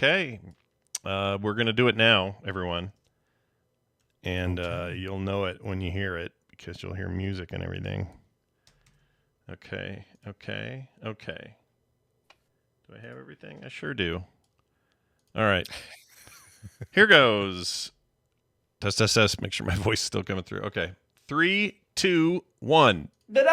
Okay. We're going to do it now, everyone. And you'll know it when you hear it because you'll hear music and everything. Okay. Do I have everything? I sure do. All right. Here goes. Test. Make sure my voice is still coming through. Okay. 3, 2, 1. I'm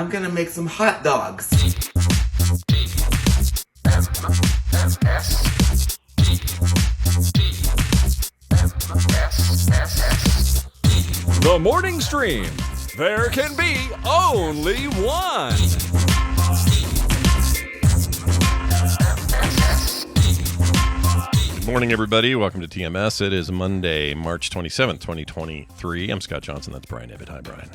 gonna make some hot dogs. The morning stream. There can be only one. Good morning, everybody. Welcome to TMS. It is Monday, March 27th, 2023. I'm Scott Johnson. That's Brian Ibbett. Hi, Brian.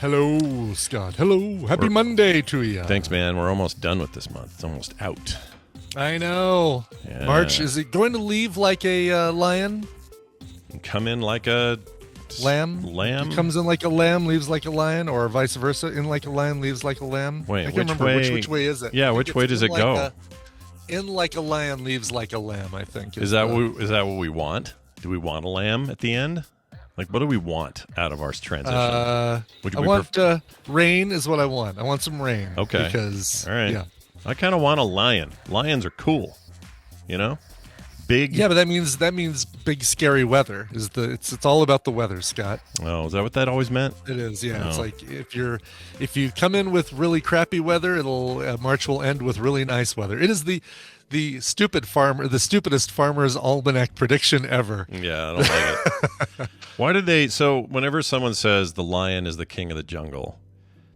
Hello, Scott. Hello. Happy Monday to you. Thanks, man. We're almost done with this month. It's almost out. I know. Yeah. March, is it going to leave like a lion? Come in like a lamb? Lamb? It comes in like a lamb, leaves like a lion, or vice versa. In like a lion, leaves like a lamb. Wait, I can't remember which way is it? Yeah, which way does it go? In like a lion, leaves like a lamb, I think. Is that what we want? Do we want a lamb at the end? Like, what do we want out of our transition? I want rain is what I want. I want some rain. Okay. Because, all right. Yeah. I kind of want a lion. Lions are cool. You know? Big. Yeah, but that means big scary weather. It's all about the weather, Scott. Oh, is that what that always meant? It is, yeah. Oh. It's like if you come in with really crappy weather, March will end with really nice weather. It is the stupidest farmer's almanac prediction ever. Yeah, I don't like it. Why did they? So whenever someone says the lion is the king of the jungle,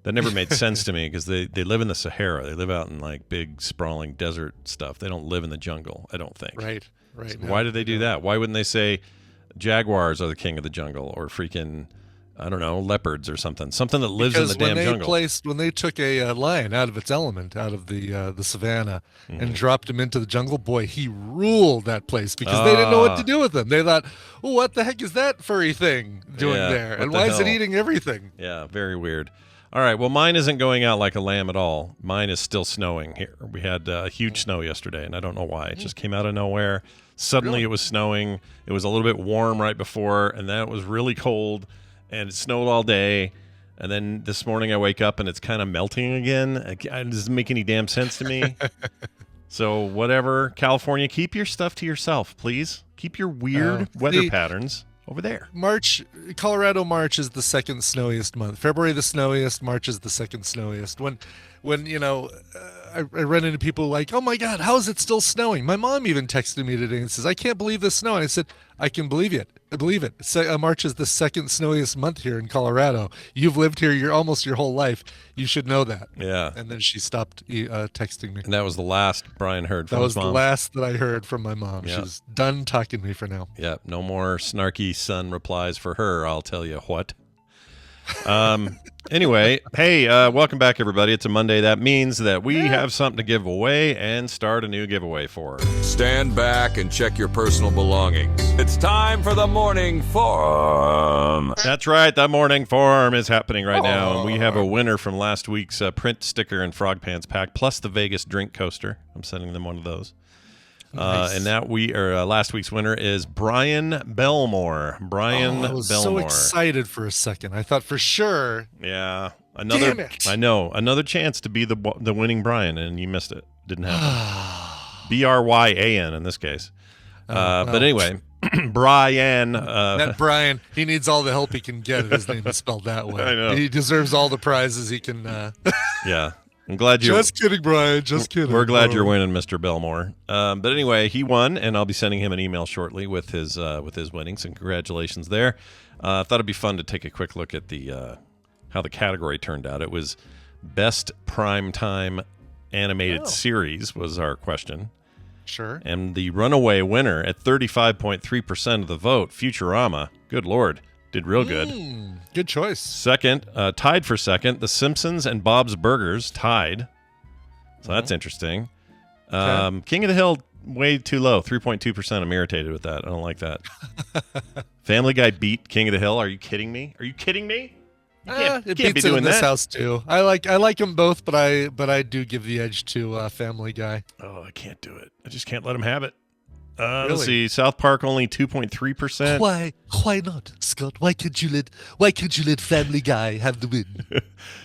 that never made sense to me because they live in the Sahara. They live out in like big sprawling desert stuff. They don't live in the jungle, I don't think. Right. So why did they do that? Why wouldn't they say jaguars are the king of the jungle or freaking, I don't know, leopards or something that lives in the damn jungle? When they took a lion out of its element, out of the savannah, and dropped him into the jungle, boy, he ruled that place because they didn't know what to do with him. They thought, oh, what the heck is that furry thing doing there? And why is it eating everything? Yeah, very weird. All right, well, mine isn't going out like a lamb at all. Mine is still snowing here. We had huge snow yesterday, and I don't know why. It just came out of nowhere. Suddenly It was snowing. It was a little bit warm right before, and then it was really cold, and it snowed all day. And then this morning I wake up, and it's kind of melting again. It doesn't make any damn sense to me. So whatever. California, keep your stuff to yourself, please. Keep your weird weather patterns over there. Colorado March is the second snowiest month. February the snowiest, March is the second snowiest. When I run into people like, oh my God, how is it still snowing? My mom even texted me today and says, I can't believe this snow. And I said, I can believe it. I believe it. March is the second snowiest month here in Colorado. You've lived here almost your whole life. You should know that. Yeah. And then she stopped texting me. And that was the last Brian heard from his mom. That was the last that I heard from my mom. Yeah. She's done talking to me for now. Yeah, no more snarky son replies for her, I'll tell you what. Anyway, hey, welcome back, everybody. It's a Monday. That means that we have something to give away and start a new giveaway for. Stand back and check your personal belongings. It's time for the morning forum. That's right. The morning forum is happening right now, and we have a winner from last week's print sticker and Frog Pants pack, plus the Vegas drink coaster. I'm sending them one of those. Nice. And that last week's winner is Brian Belmore. I was so excited for a second. I thought for sure. Yeah, Damn it. I know, another chance to be the winning Brian, and you missed it. Didn't happen. Bryan in this case. But anyway, Brian. That Brian, he needs all the help he can get. His name is spelled that way. I know. He deserves all the prizes he can. Yeah. I'm glad you. Just kidding, Brian. Just kidding. We're glad you're winning, Mr. Belmore. But anyway, he won, and I'll be sending him an email shortly with his winnings. And congratulations there. I thought it'd be fun to take a quick look at the how the category turned out. It was best primetime animated series was our question. Sure. And the runaway winner at 35.3% of the vote, Futurama. Good Lord. Did real good. Good choice. Second, tied for second, The Simpsons and Bob's Burgers tied. So that's interesting. Okay. King of the Hill, way too low, 3.2%. I'm irritated with that. I don't like that. Family Guy beat King of the Hill. Are you kidding me? can't It be beats it doing in this that. house too. I like them both, but I do give the edge to Family Guy. Oh, I can't do it. I just can't let him have it. Really? Let's see. South Park only 2.3%. Why not, Scott? Why can't you let Family Guy have the win?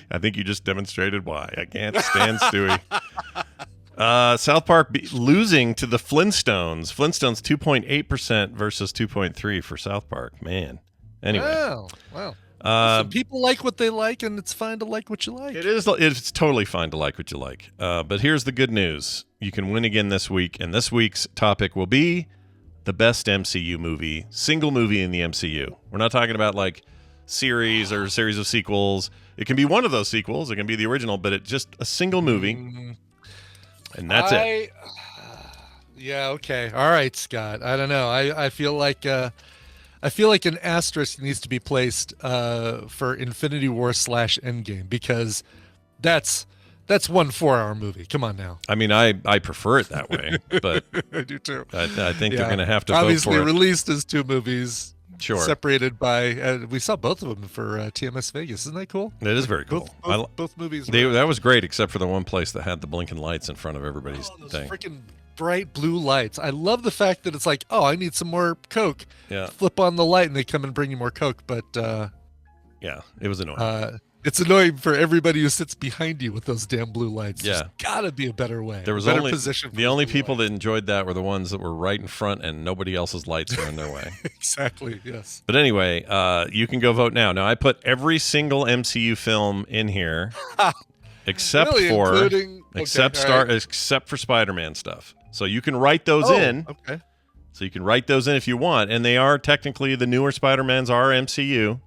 I think you just demonstrated why. I can't stand Stewie. South Park losing to the Flintstones. Flintstones 2.8% versus 2.3 for South Park. Man. Anyway. Wow. Uh, People like what they like, and it's fine to like what you like. It's totally fine to like what you like. But here's the good news. You can win again this week, and this week's topic will be the best MCU movie, single movie in the MCU. We're not talking about like series or a series of sequels. It can be one of those sequels. It can be the original, but it's just a single movie. And that's it. Yeah, okay. All right, Scott. I don't know. I feel like an asterisk needs to be placed for Infinity War / Endgame, because that's 1 4-hour movie. Come on now. I mean, I prefer it that way, but I do too. I think they're going to have to obviously vote for it. released as 2 movies. Sure. Separated by we saw both of them for TMS Vegas. Isn't that cool? It is very cool. Both movies. That was great, except for the one place that had the blinking lights in front of everybody's those thing. freaking bright blue lights. I love the fact that it's like, oh, I need some more Coke. Yeah. Flip on the light and they come and bring you more Coke. But yeah, it was annoying. it's annoying for everybody who sits behind you with those damn blue lights. Yeah. There's gotta be a better way. There was better only position. the only people that enjoyed that were the ones that were right in front and nobody else's lights were in their way. Exactly. Yes. But anyway, you can go vote now. Now I put every single MCU film in here, except Really, for including- okay, except all right. except for Spider-Man stuff. So you can write those in. Okay. So you can write those in if you want, and they are technically the newer Spider-Mans are MCU.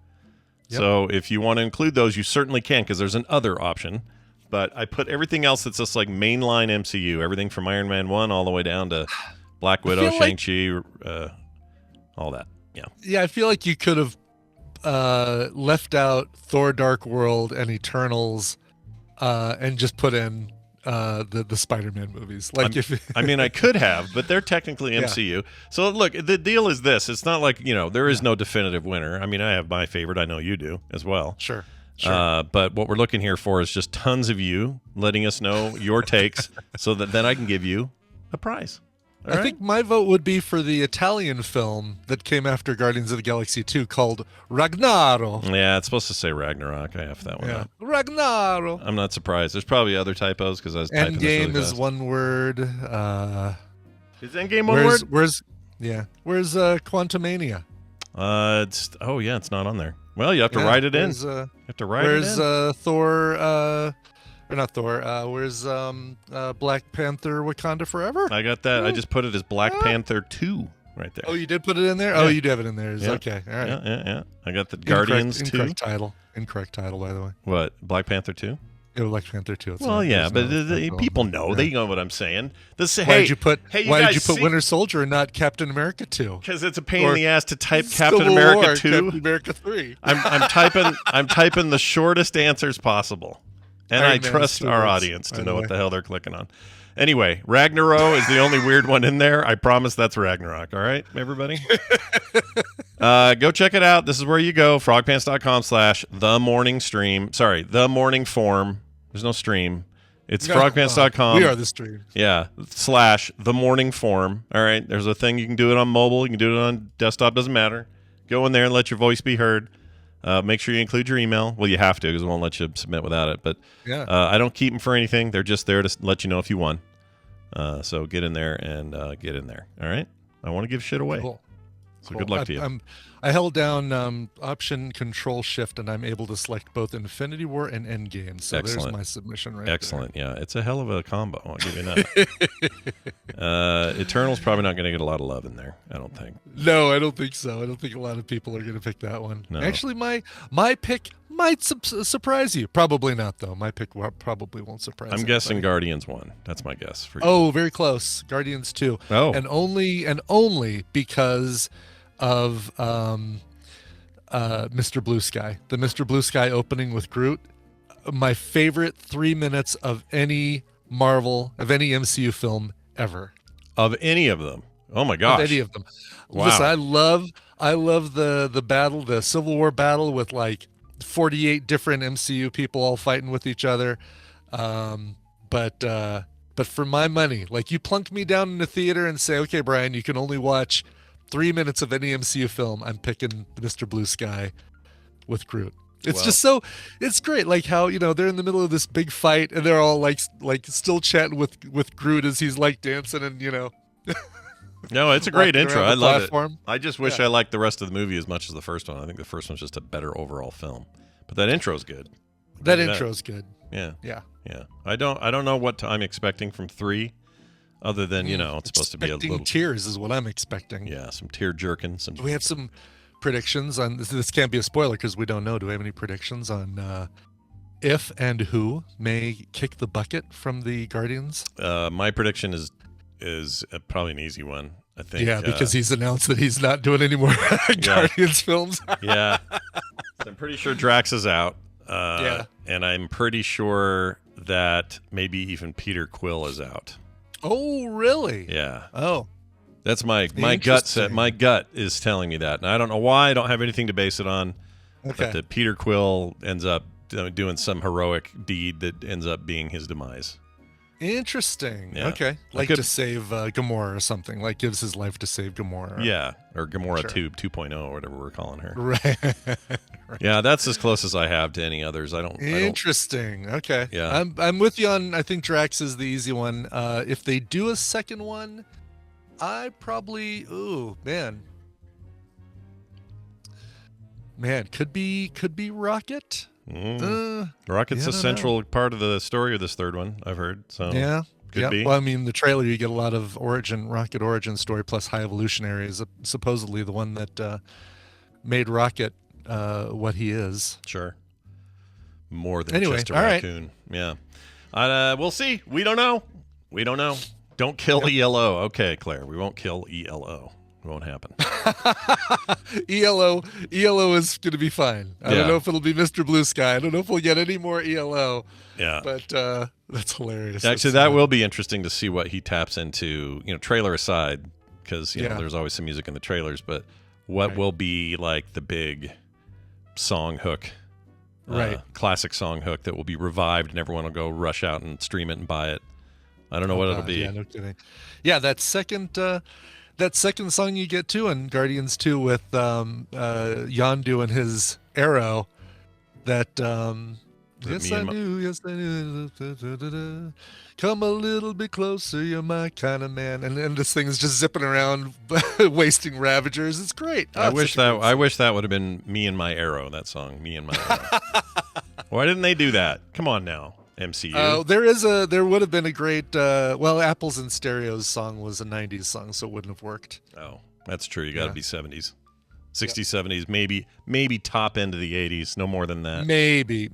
Yep. So if you want to include those, you certainly can, because there's an other option. But I put everything else that's just like mainline MCU, everything from Iron Man 1 all the way down to Black Widow, feel like- Shang-Chi, all that. Yeah. Yeah, I feel like you could have left out Thor: Dark World and Eternals, and just put in the Spider-Man movies. Like I mean, I could have, but they're technically MCU. So look, the deal is this. It's not like, there is no definitive winner. I mean, I have my favorite. I know you do as well. Sure. But what we're looking here for is just tons of you letting us know your takes so that then I can give you a prize. All I right? think my vote would be for the Italian film that came after Guardians of the Galaxy 2 called Ragnaro. Yeah, it's supposed to say Ragnarok. I have that one. Yeah, Up. Ragnaro. I'm not surprised. There's probably other typos because I was typing this really Endgame is fast. one word. Is Endgame one word? Where's Quantumania? It's not on there. Well, you have to write it in. You have to write it in. Thor? Or not Thor. Where's Black Panther Wakanda Forever? I got that. I just put it as Black Panther 2 right there. Oh, you did put it in there? Yeah. Oh, you do have it in there. Yeah. Okay. All right. Yeah. I got the Guardians 2. Incorrect title, by the way. What? Black Panther 2? Yeah, Black Panther 2. Well, yeah, but people know. Yeah. They know what I'm saying. Why did you put guys Winter Soldier and not Captain America 2? Because it's a pain in Or the ass to type Civil Captain America War, 2. Captain America 3. I'm typing the shortest answers possible. And Iron I Man trust still our works, audience by to the know way. what the hell they're clicking on. Anyway, Ragnaro is the only weird one in there. I promise that's Ragnarok. All right, everybody? Go check it out. This is where you go. frogpants.com/themorningstream. Sorry, the morning form. There's no stream. It's frogpants.com. We are the stream. Yeah, /the morning form. All right, there's a thing you can do it on mobile. You can do it on desktop. Doesn't matter. Go in there and let your voice be heard. Make sure you include your email. Well, you have to because it won't let you submit without it. But Yeah. I don't keep them for anything. They're just there to let you know if you won. So get in there and get in there. All right? I want to give shit away. Cool. So good luck to you. I held down Option Control Shift, and I'm able to select both Infinity War and Endgame. So Excellent. there's my submission right Excellent. Yeah, it's a hell of a combo. I'll give you that. Eternal's probably not going to get a lot of love in there, I don't think. No, I don't think so. I don't think a lot of people are going to pick that one. No. Actually, my pick might surprise you. Probably not, though. My pick probably won't surprise I'm guessing anybody. Guardians won. That's my guess for you. Oh, very close. Guardians 2. Oh. And only because of Mr. Blue Sky. The Mr. Blue Sky opening with Groot. My favorite 3 minutes of any MCU film ever. Of any of them. Oh, my gosh. Of any of them. Wow. Listen, I love the battle, the Civil War battle with like 48 different MCU people all fighting with each other. But for my money, like, you plunk me down in the theater and say, okay, Brian, you can only watch 3 minutes of any MCU film, I'm picking Mr. Blue Sky with Groot. It's just so, it's great. Like how, they're in the middle of this big fight and they're all like still chatting with Groot as he's like dancing and, No, it's a great intro. I love it. I just wish I liked the rest of the movie as much as the first one. I think the first one's just a better overall film. But that intro's good. That intro's good. Yeah. Yeah. Yeah. I don't know what I'm expecting from 3 other than, it's supposed to be a little tears is what I'm expecting. Yeah, some tear jerking. Do we have some predictions on this? Can't be a spoiler because we don't know. Do we have any predictions on if and who may kick the bucket from the Guardians? My prediction is probably an easy one. I think. Yeah, because he's announced that he's not doing any more Guardians films. Yeah. So I'm pretty sure Drax is out. Yeah. And I'm pretty sure that maybe even Peter Quill is out. Oh, really? Yeah. Oh. That's my gut. My gut is telling me that. And I don't know why. I don't have anything to base it on. Okay. But that Peter Quill ends up doing some heroic deed that ends up being his demise. Interesting. Yeah. Okay. Like to save Gamora or something. Like gives his life to save Gamora. Yeah. Or Gamora 2.0 or whatever we're calling her. Right. Yeah, that's as close as I have to any others. I don't. Interesting. Okay. Yeah. I'm with you on. I think Drax is the easy one. If they do a second one, I probably. Ooh, man. Could be Rocket. Rocket's a central part of the story of this third one, I've heard. So yeah. Could be. Well, I mean, the trailer, you get a lot of Rocket origin story plus High Evolutionary is supposedly the one that made Rocket what he is. Sure. More than just a all raccoon. Right. Yeah. We'll see. We don't know. Don't kill ELO. Okay, Claire. We won't kill ELO. It won't happen. ELO is going to be fine. I don't know if it'll be Mr. Blue Sky. I don't know if we'll get any more ELO. Yeah. But that's hilarious. Actually, that will be interesting to see what he taps into, trailer aside, because, there's always some music in the trailers, but what will be like the big song hook, classic song hook that will be revived and everyone will go rush out and stream it and buy it. I don't know what it'll be. Yeah, no kidding. Yeah, that second song you get too in Guardians 2 with Yondu and his arrow that yes I knew come a little bit closer, you're my kind of man, and this thing is just zipping around wasting Ravagers. It's great. I wish that would have been Me and My Arrow, that song, Me and My Arrow. Why didn't they do that? Come on now, MCU. There would have been a great Apples and Stereos song was a 90s song, so it wouldn't have worked. Oh, that's true. You got to be 70s. 60s, 70s, maybe top end of the 80s, no more than that. Maybe.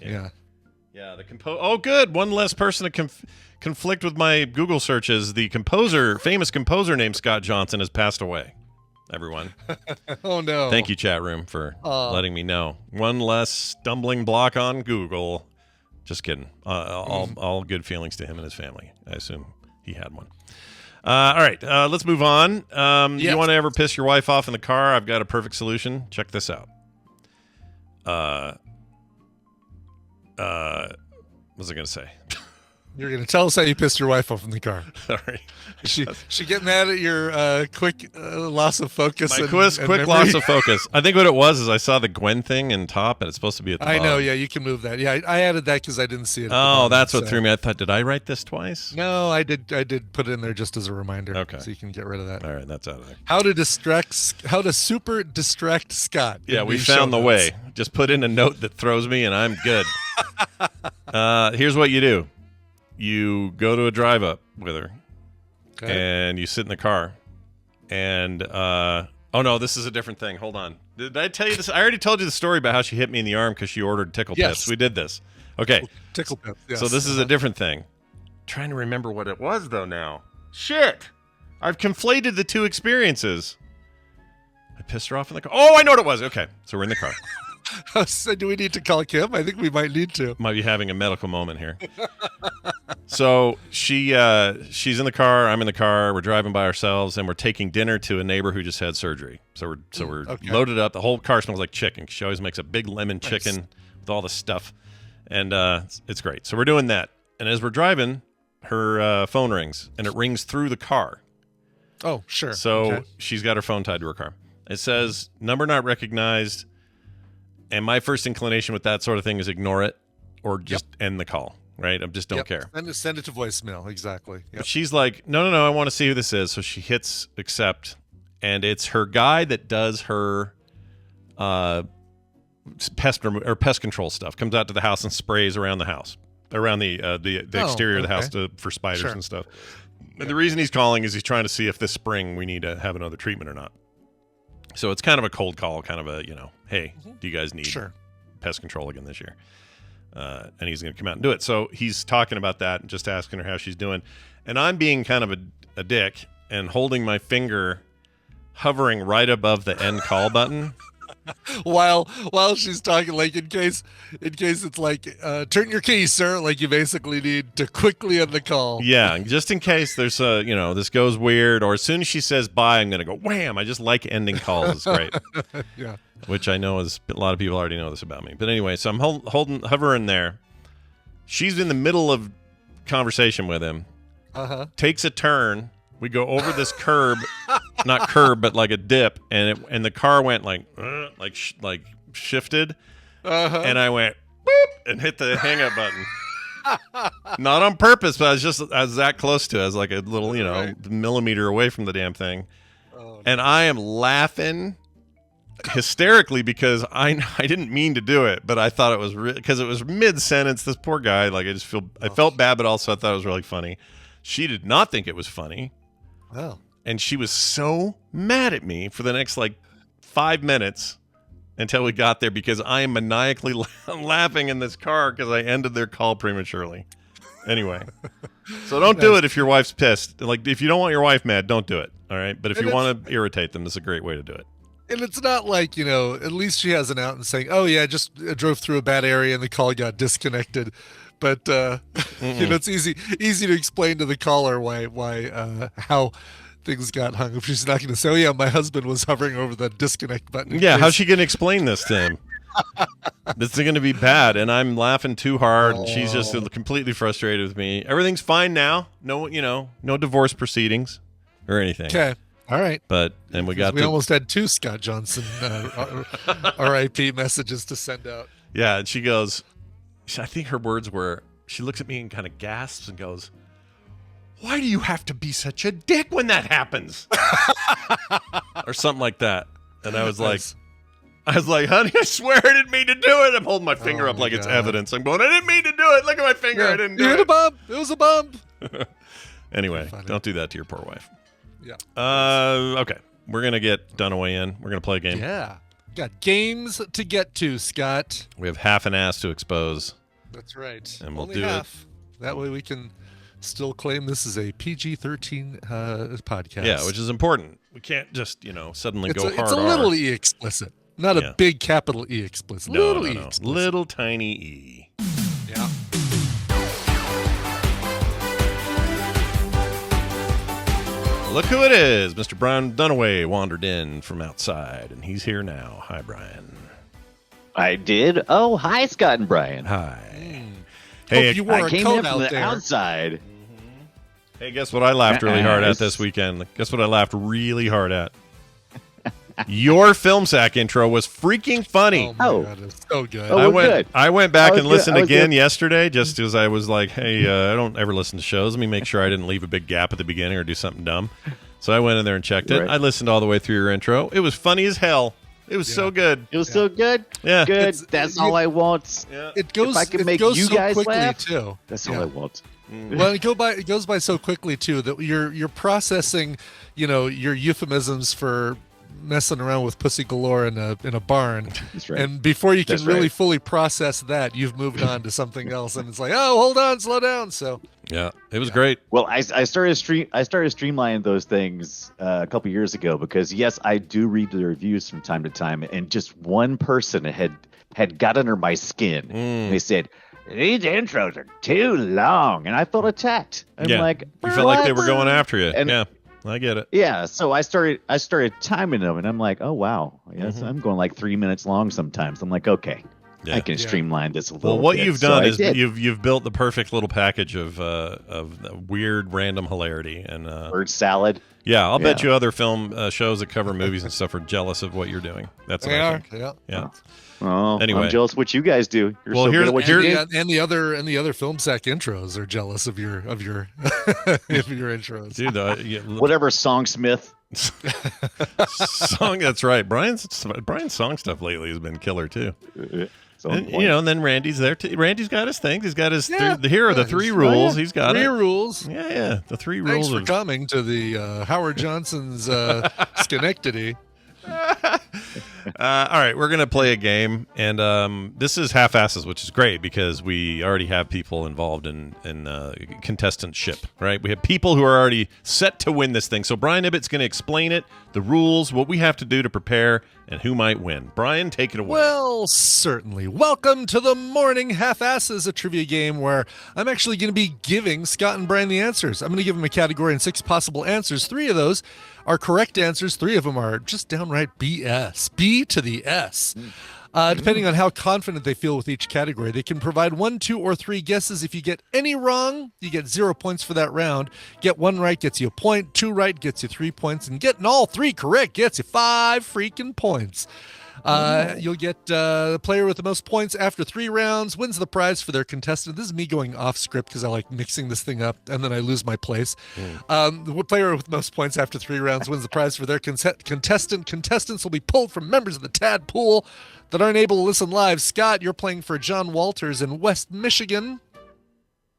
Yeah. Yeah, oh, good. One less person to conflict with my Google searches. The famous composer named Scott Johnson has passed away. Everyone. Oh, no. Thank you, chat room, for letting me know. One less stumbling block on Google. Just kidding. All good feelings to him and his family. I assume he had one. All right, let's move on. Yes. You want to ever piss your wife off in the car? I've got a perfect solution. Check this out. What was I going to say? You're going to tell us how you pissed your wife off in the car. Sorry. She get mad at your quick loss of focus. My quick loss of focus. I think what it was is I saw the Gwen thing in top, and it's supposed to be at the bottom. I know, yeah, you can move that. Yeah, I added that because I didn't see it. That's what threw me. I thought, did I write this twice? No, I did put it in there just as a reminder. Okay. So you can get rid of that. All right, that's out of there. How to super distract Scott. Yeah, we found the way. Just put in a note that throws me, and I'm good. Here's what you do. You go to a drive up with her, and you sit in the car, and oh no, this is a different thing. Hold on, did I tell you this? I already told you the story about how she hit me in the arm because she ordered Tickle Pips. We did this. Okay, Tickle Pips. Yes. So this is a different thing. Trying to remember what it was though. Now, shit, I've conflated the two experiences. I pissed her off in the car. Oh, I know what it was. Okay, so we're in the car. So do we need to call Kim? I think we might need to. Might be having a medical moment here. So she's in the car. I'm in the car. We're driving by ourselves, and we're taking dinner to a neighbor who just had surgery. So we're loaded up. The whole car smells like chicken. She always makes a big lemon chicken with all the stuff, and it's great. So we're doing that. And as we're driving, her phone rings, and it rings through the car. Oh, sure. So she's got her phone tied to her car. It says number not recognized. And my first inclination with that sort of thing is ignore it or just end the call, right? I just don't care. Send it to voicemail, exactly. But she's like, no, I want to see who this is. So she hits accept, and it's her guy that does her pest control stuff. Comes out to the house and sprays around the house, around the exterior of the house for spiders and stuff. And the reason he's calling is he's trying to see if this spring we need to have another treatment or not. So it's kind of a cold call, kind of a, hey, do you guys need pest control again this year? And he's going to come out and do it. So he's talking about that and just asking her how she's doing. And I'm being kind of a dick and holding my finger hovering right above the end call button. While she's talking, like in case it's like turn your key, sir, like you basically need to quickly end the call. Yeah, just in case there's this goes weird, or as soon as she says bye, I'm gonna go wham. I just like ending calls. It's great. Yeah, which I know is a lot of people already know this about me. But anyway, so I'm hovering there. She's in the middle of conversation with him. Takes a turn. We go over this curb, not curb, but like a dip, and the car went like shifted, and I went boop and hit the hang up button. Not on purpose, but I was that close to it. I was like a little, millimeter away from the damn thing, and I am laughing hysterically because I didn't mean to do it, but I thought it was because it was mid sentence. This poor guy, like I felt bad, but also I thought it was really funny. She did not think it was funny. Oh. And she was so mad at me for the next 5 minutes until we got there because I am maniacally laughing in this car because I ended their call prematurely. Anyway, so don't do it if your wife's pissed. Like, if you don't want your wife mad, don't do it. All right. But if you want to irritate them, this is a great way to do it. And it's not like, at least she has an out and saying, oh, yeah, I just drove through a bad area and the call got disconnected. But it's easy to explain to the caller why how things got hung. If she's not going to say, "Oh yeah, my husband was hovering over the disconnect button." Yeah, how's she going to explain this to him? This is going to be bad, and I'm laughing too hard. She's just completely frustrated with me. Everything's fine now. No, no divorce proceedings or anything. Okay. All right. We almost had 2 Scott Johnson RIP messages to send out. Yeah, and she goes. I think her words were, she looks at me and kind of gasps and goes, "Why do you have to be such a dick when that happens?" Or something like that. And I was like, honey, I swear I didn't mean to do it. I'm holding my finger up like it's evidence. I'm going, I didn't mean to do it. Look at my finger. I didn't do it. You hit a bump. It was a bump. Anyway, don't do that to your poor wife. Yeah. Okay. We're going to get Dunaway in. We're going to play a game. Yeah. Got games to get to, Scott. We have half an ass to expose. That's right. And we'll Only do half. That way we can still claim this is a PG-13 podcast. Yeah, which is important. We can't just, suddenly go hard. It's a little E explicit. Not a big capital E explicit. No. E explicit. Little tiny E. Yeah. Look who it is. Mr. Brian Dunaway wandered in from outside, and he's here now. Hi, Brian. I did. Oh, hi, Scott and Brian. Hi. Hey, you wore I a came coat in from out the there. outside. Hey, guess what I laughed really hard at this weekend? Guess what I laughed really hard at? Your Film Sack intro was freaking funny. Oh, my God, it's so good. Oh, good. I went back and listened good. again yesterday just as I was like, hey, I don't ever listen to shows. Let me make sure I didn't leave a big gap at the beginning or do something dumb. So I went in there and checked it. Right. I listened all the way through your intro. It was funny as hell. It was so good. It was so good. Yeah. Good. That's all I want. Yeah. It goes. If I can it make goes you so guys quickly laugh, too. That's all I want. Well, it goes by so quickly too that you're processing, your euphemisms for messing around with pussy galore in a barn. That's right. And before you can That's really right. fully process that, you've moved on to something else, and it's like, oh, hold on, slow down. So Yeah, it was great. Well, I started streamlining those things a couple years ago because yes, I do read the reviews from time to time, and just one person had had got under my skin. They said, these intros are too long, and I felt attacked. I'm like, you felt like they were "What?" going after you. And- yeah, I get it. Yeah, so I started timing them, and I'm like, oh wow, yes, I'm going like 3 minutes long sometimes. I'm like, okay, I can streamline this a little. Well, what bit. you've So done I is did. you've built the perfect little package of weird random hilarity and word salad. yeah, I'll bet Yeah. you other film shows that cover movies and stuff are jealous of what you're doing. That's what I think. Yeah. Oh, Anyway. I'm jealous of what you guys do. You're Well, so good here's- at what you here- do. And the other film sack intros are jealous of your of your intros. Dude, Whatever, Songsmith. song. That's right. Brian's song stuff lately has been killer too. So And, and then Randy's there too. Randy's got his thing. He's got his here are the three he's- rules. He's got Three it. rules. Yeah, the three Thanks rules for of coming to the Howard Johnson's Schenectady. all right, we're gonna play a game, and this is half-asses, which is great because we already have people involved in contestantship, right? We have people who are already set to win this thing. So Brian Ibbett's gonna explain it, the rules, what we have to do to prepare, and who might win. Brian, take it away. Well, certainly. Welcome to the Morning Half-Asses, a trivia game where I'm actually going to be giving Scott and Brian the answers. I'm going to give them a category and 6 possible answers. 3 of those are correct answers. 3 of them are just downright BS. B to the S. Depending on how confident they feel with each category, they can provide 1, 2, or 3 guesses. If you get any wrong, you get 0 points for that round. Get 1 right gets you a point, 2 right gets you 3 points, and getting all 3 correct gets you 5 freaking points. You'll get the player with the most points after 3 rounds wins the prize for their contestant. This is me going off script because I like mixing this thing up and then I lose my place. The player with the most points after 3 rounds wins the prize for their contestant. Contestants will be pulled from members of the TAD pool that aren't able to listen live. Scott, you're playing for John Walters in West Michigan.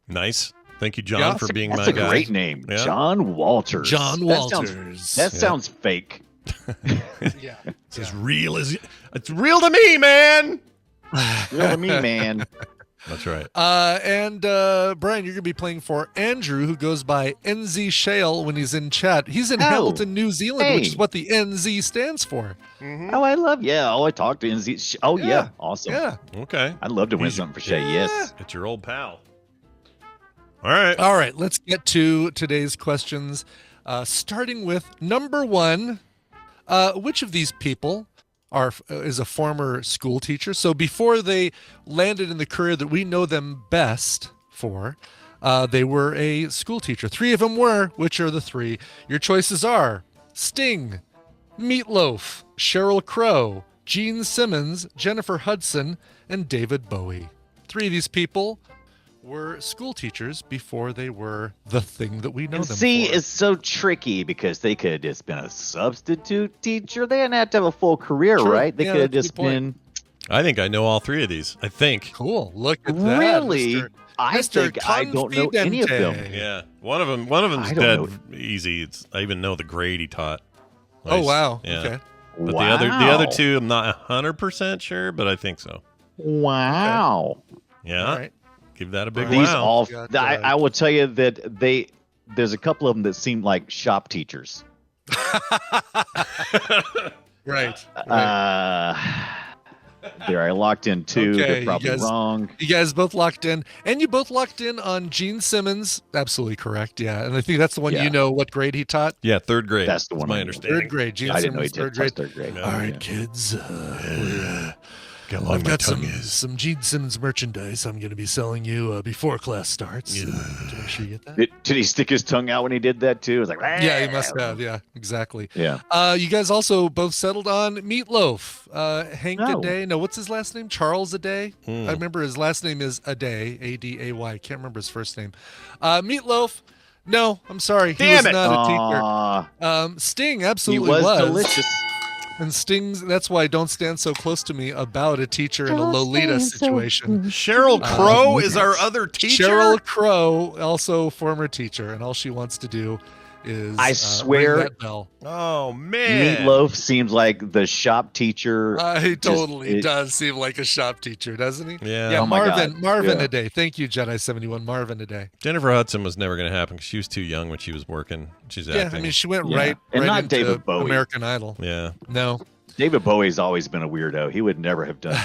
Nice. Thank you, John, Yeah, for being That's my a guy. great name, Yeah. John Walters. John Walters. That sounds fake. Yeah. It's as real as it's real to me, man. Real to me, man. That's right. And Brian, you're going to be playing for Andrew, who goes by NZ Shale when he's in chat. He's in Hamilton, New Zealand, which is what the NZ stands for. Oh, I love. Yeah. Oh, I talked to NZ. Oh, yeah. Awesome. Yeah. Okay. I'd love to win something for Shay. Yes. It's your old pal. All right. All right, let's get to today's questions. Starting with number 1. Which of these people is a former school teacher? So before they landed in the career that we know them best for, they were a school teacher. 3 of them were. Which are the 3? Your choices are Sting, Meatloaf, Sheryl Crow, Gene Simmons, Jennifer Hudson, and David Bowie. 3 of these people were school teachers before they were the thing that we know And them see, for. it's so tricky because they could have just been a substitute teacher. They didn't have to have a full career, True. right? They Yeah, could have that's a just good point. been. I think I know all 3 of these. I think. Cool. Look at that. Really? Mr. I Mr. think I don't know any of them. Confidente. Yeah. One of them's I dead don't easy. I even know the grade he taught. Oh, wow. Yeah. Okay. But Wow. the other 2, I'm not 100% sure, but I think so. Wow. Yeah. All right. Give that a big These wow. all. Got, I will tell you that there's a couple of them that seem like shop teachers. Right. There, I locked in 2. Okay, They're you probably guys- wrong. You guys both locked in, and you both locked in on Gene Simmons. Absolutely correct. Yeah, and I think that's the one Yeah. you know what grade he taught. Yeah, 3rd grade. That's the one my I know. understanding. 3rd grade. Gene I didn't know he Simmons, did 3rd grade. third grade. Yeah. All right, Yeah. kids. Got long I've my got tongue some is. Gene Simmons merchandise I'm going to be selling you before class starts. To make sure you get that. Did he stick his tongue out when he did that too? It was like, Yeah, he must have. Yeah, exactly. Yeah. You guys also both settled on Meatloaf. Hank No. Aday. No, what's his last name? Charles Aday. Hmm. I remember his last name is Aday, A-D-A-Y. Can't remember his first name. Meatloaf. No, I'm sorry. He was Damn it. not a teacher. Aw, Sting he absolutely was delicious. And Sting's, that's why Don't Stand So Close to Me about a teacher in a Lolita situation. Cheryl Crow is our other teacher. Cheryl Crow, also former teacher, and all she wants to do is I ring swear- that bell. Oh man. Meatloaf seems like the shop teacher. He totally it- does seem like a shop teacher, doesn't he? Yeah. Yeah, Oh my Marvin. God. Marvin Yeah. a day. Thank you, Jedi71. Marvin a day. Jennifer Hudson was never going to happen because she was too young when she was working. She's Yeah, acting. I mean, she went Yeah. right And not into David Bowie. American Idol. yeah. No. David Bowie's always been a weirdo. He would never have done.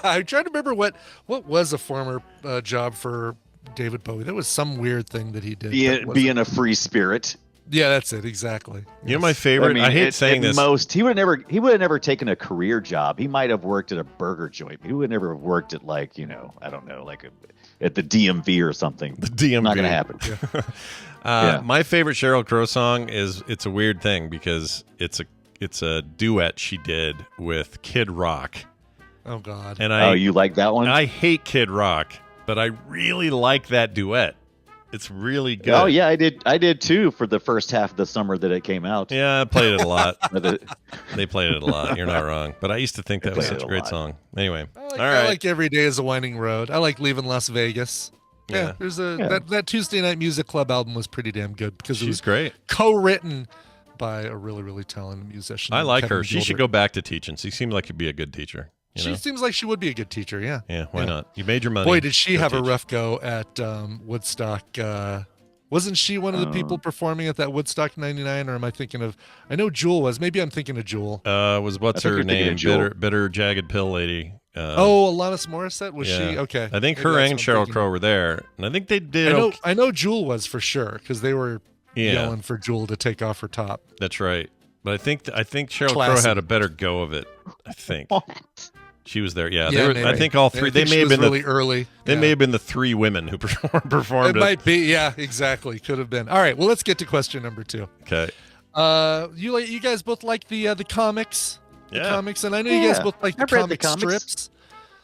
I'm trying to remember what was a former job for David Bowie. There was some weird thing that he did. Being a free spirit. Yeah, that's it exactly. You know my favorite. I hate saying this. He would have never taken a career job. He might have worked at a burger joint. He would never have worked at I don't know, at the DMV or something. The DMV. Not going to happen. My favorite Sheryl Crow song is "It's a Weird Thing" because it's a duet she did with Kid Rock. Oh God. And you like that one? I hate Kid Rock, but I really like that duet. It's really good. Oh yeah, I did too for the first half of the summer that it came out. Yeah, I played it a lot. They played it a lot. You're not wrong. But I used to think that was such a great song. Anyway, I like Every Day is a Winding Road. I like Leaving Las Vegas. Yeah, there's that Tuesday Night Music Club album was pretty damn good because it was great. Co-written by a really, really talented musician. I like her. Kevin She Gilbert. should go back to teaching. She seems like she'd be a good teacher. She seems like she would be a good teacher. Yeah. Yeah. Why not? You made your money. Boy, did she have a rough go at Woodstock. Wasn't she one of the people performing at that Woodstock 99? Or am I thinking of? I know Jewel was. Maybe I'm thinking of Jewel. What's her name? Bitter Jagged Pill lady. Alanis Morissette, was she? Okay. I think her and Sheryl Crow were there, and I think they did. I know Jewel was for sure because they were yelling for Jewel to take off her top. That's right. But I think Sheryl Crow had a better go of it. I think. She was there. Yeah, I think all three. They may have been really early. They may have been the three women who performed. It might be. Yeah, exactly. Could have been. All right. Well, let's get to question number 2. Okay. You guys both like the comics. Yeah. The comics, and I know you guys both like the comic strips,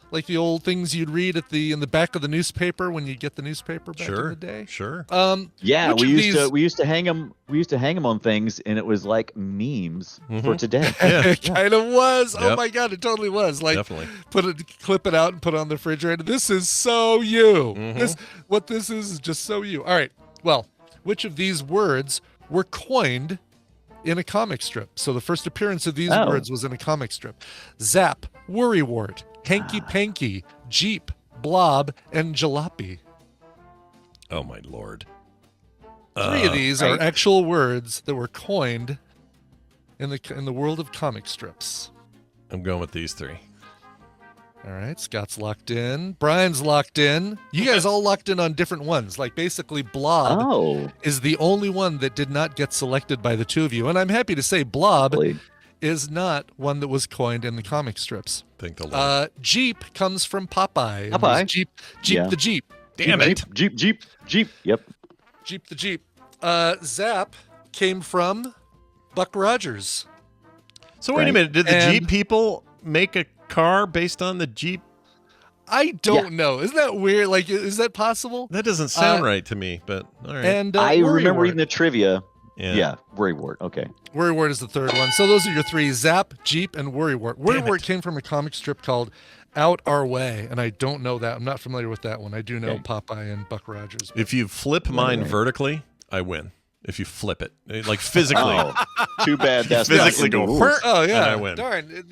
like the old things you'd read in the back of the newspaper when you get the newspaper back in the day. Sure. Yeah, we used to hang them. We used to hang them on things, and it was like memes for today. It kind of was. Yep. Oh my God, it totally was. Like, definitely clip it out and put it on the refrigerator. This is so you. This is just so you. All right. Well, which of these words were coined in a comic strip? So the first appearance of these words was in a comic strip. Zap, worrywart, hanky-panky, jeep, blob, and jalopy. Oh my Lord. 3 of these are actual words that were coined in the world of comic strips. I'm going with these 3. All right, Scott's locked in. Brian's locked in. You guys all locked in on different ones. Like basically Blob is the only one that did not get selected by the two of you. And I'm happy to say Blob is not one that was coined in the comic strips. Thank the Lord. Jeep comes from Popeye. Popeye. Jeep the Jeep. Damn it. Jeep. Yep. Jeep the Jeep. Zap came from Buck Rogers. So wait a minute. Did the Jeep people make a car based on the Jeep? I don't know. Isn't that weird? Like, is that possible? That doesn't sound right to me, but all right. And I remember reading the trivia. Yeah. Worrywart. Okay. Worrywart is the third one. So those are your 3: Zap, Jeep, and Worrywart. Worrywart came from a comic strip called Out Our Way, and I don't know that. I'm not familiar with that one. I do know Popeye and Buck Rogers. If you flip mine vertically, I win. If you flip it, like physically. Too bad. That's physically go. Oh yeah, and I win. Darn.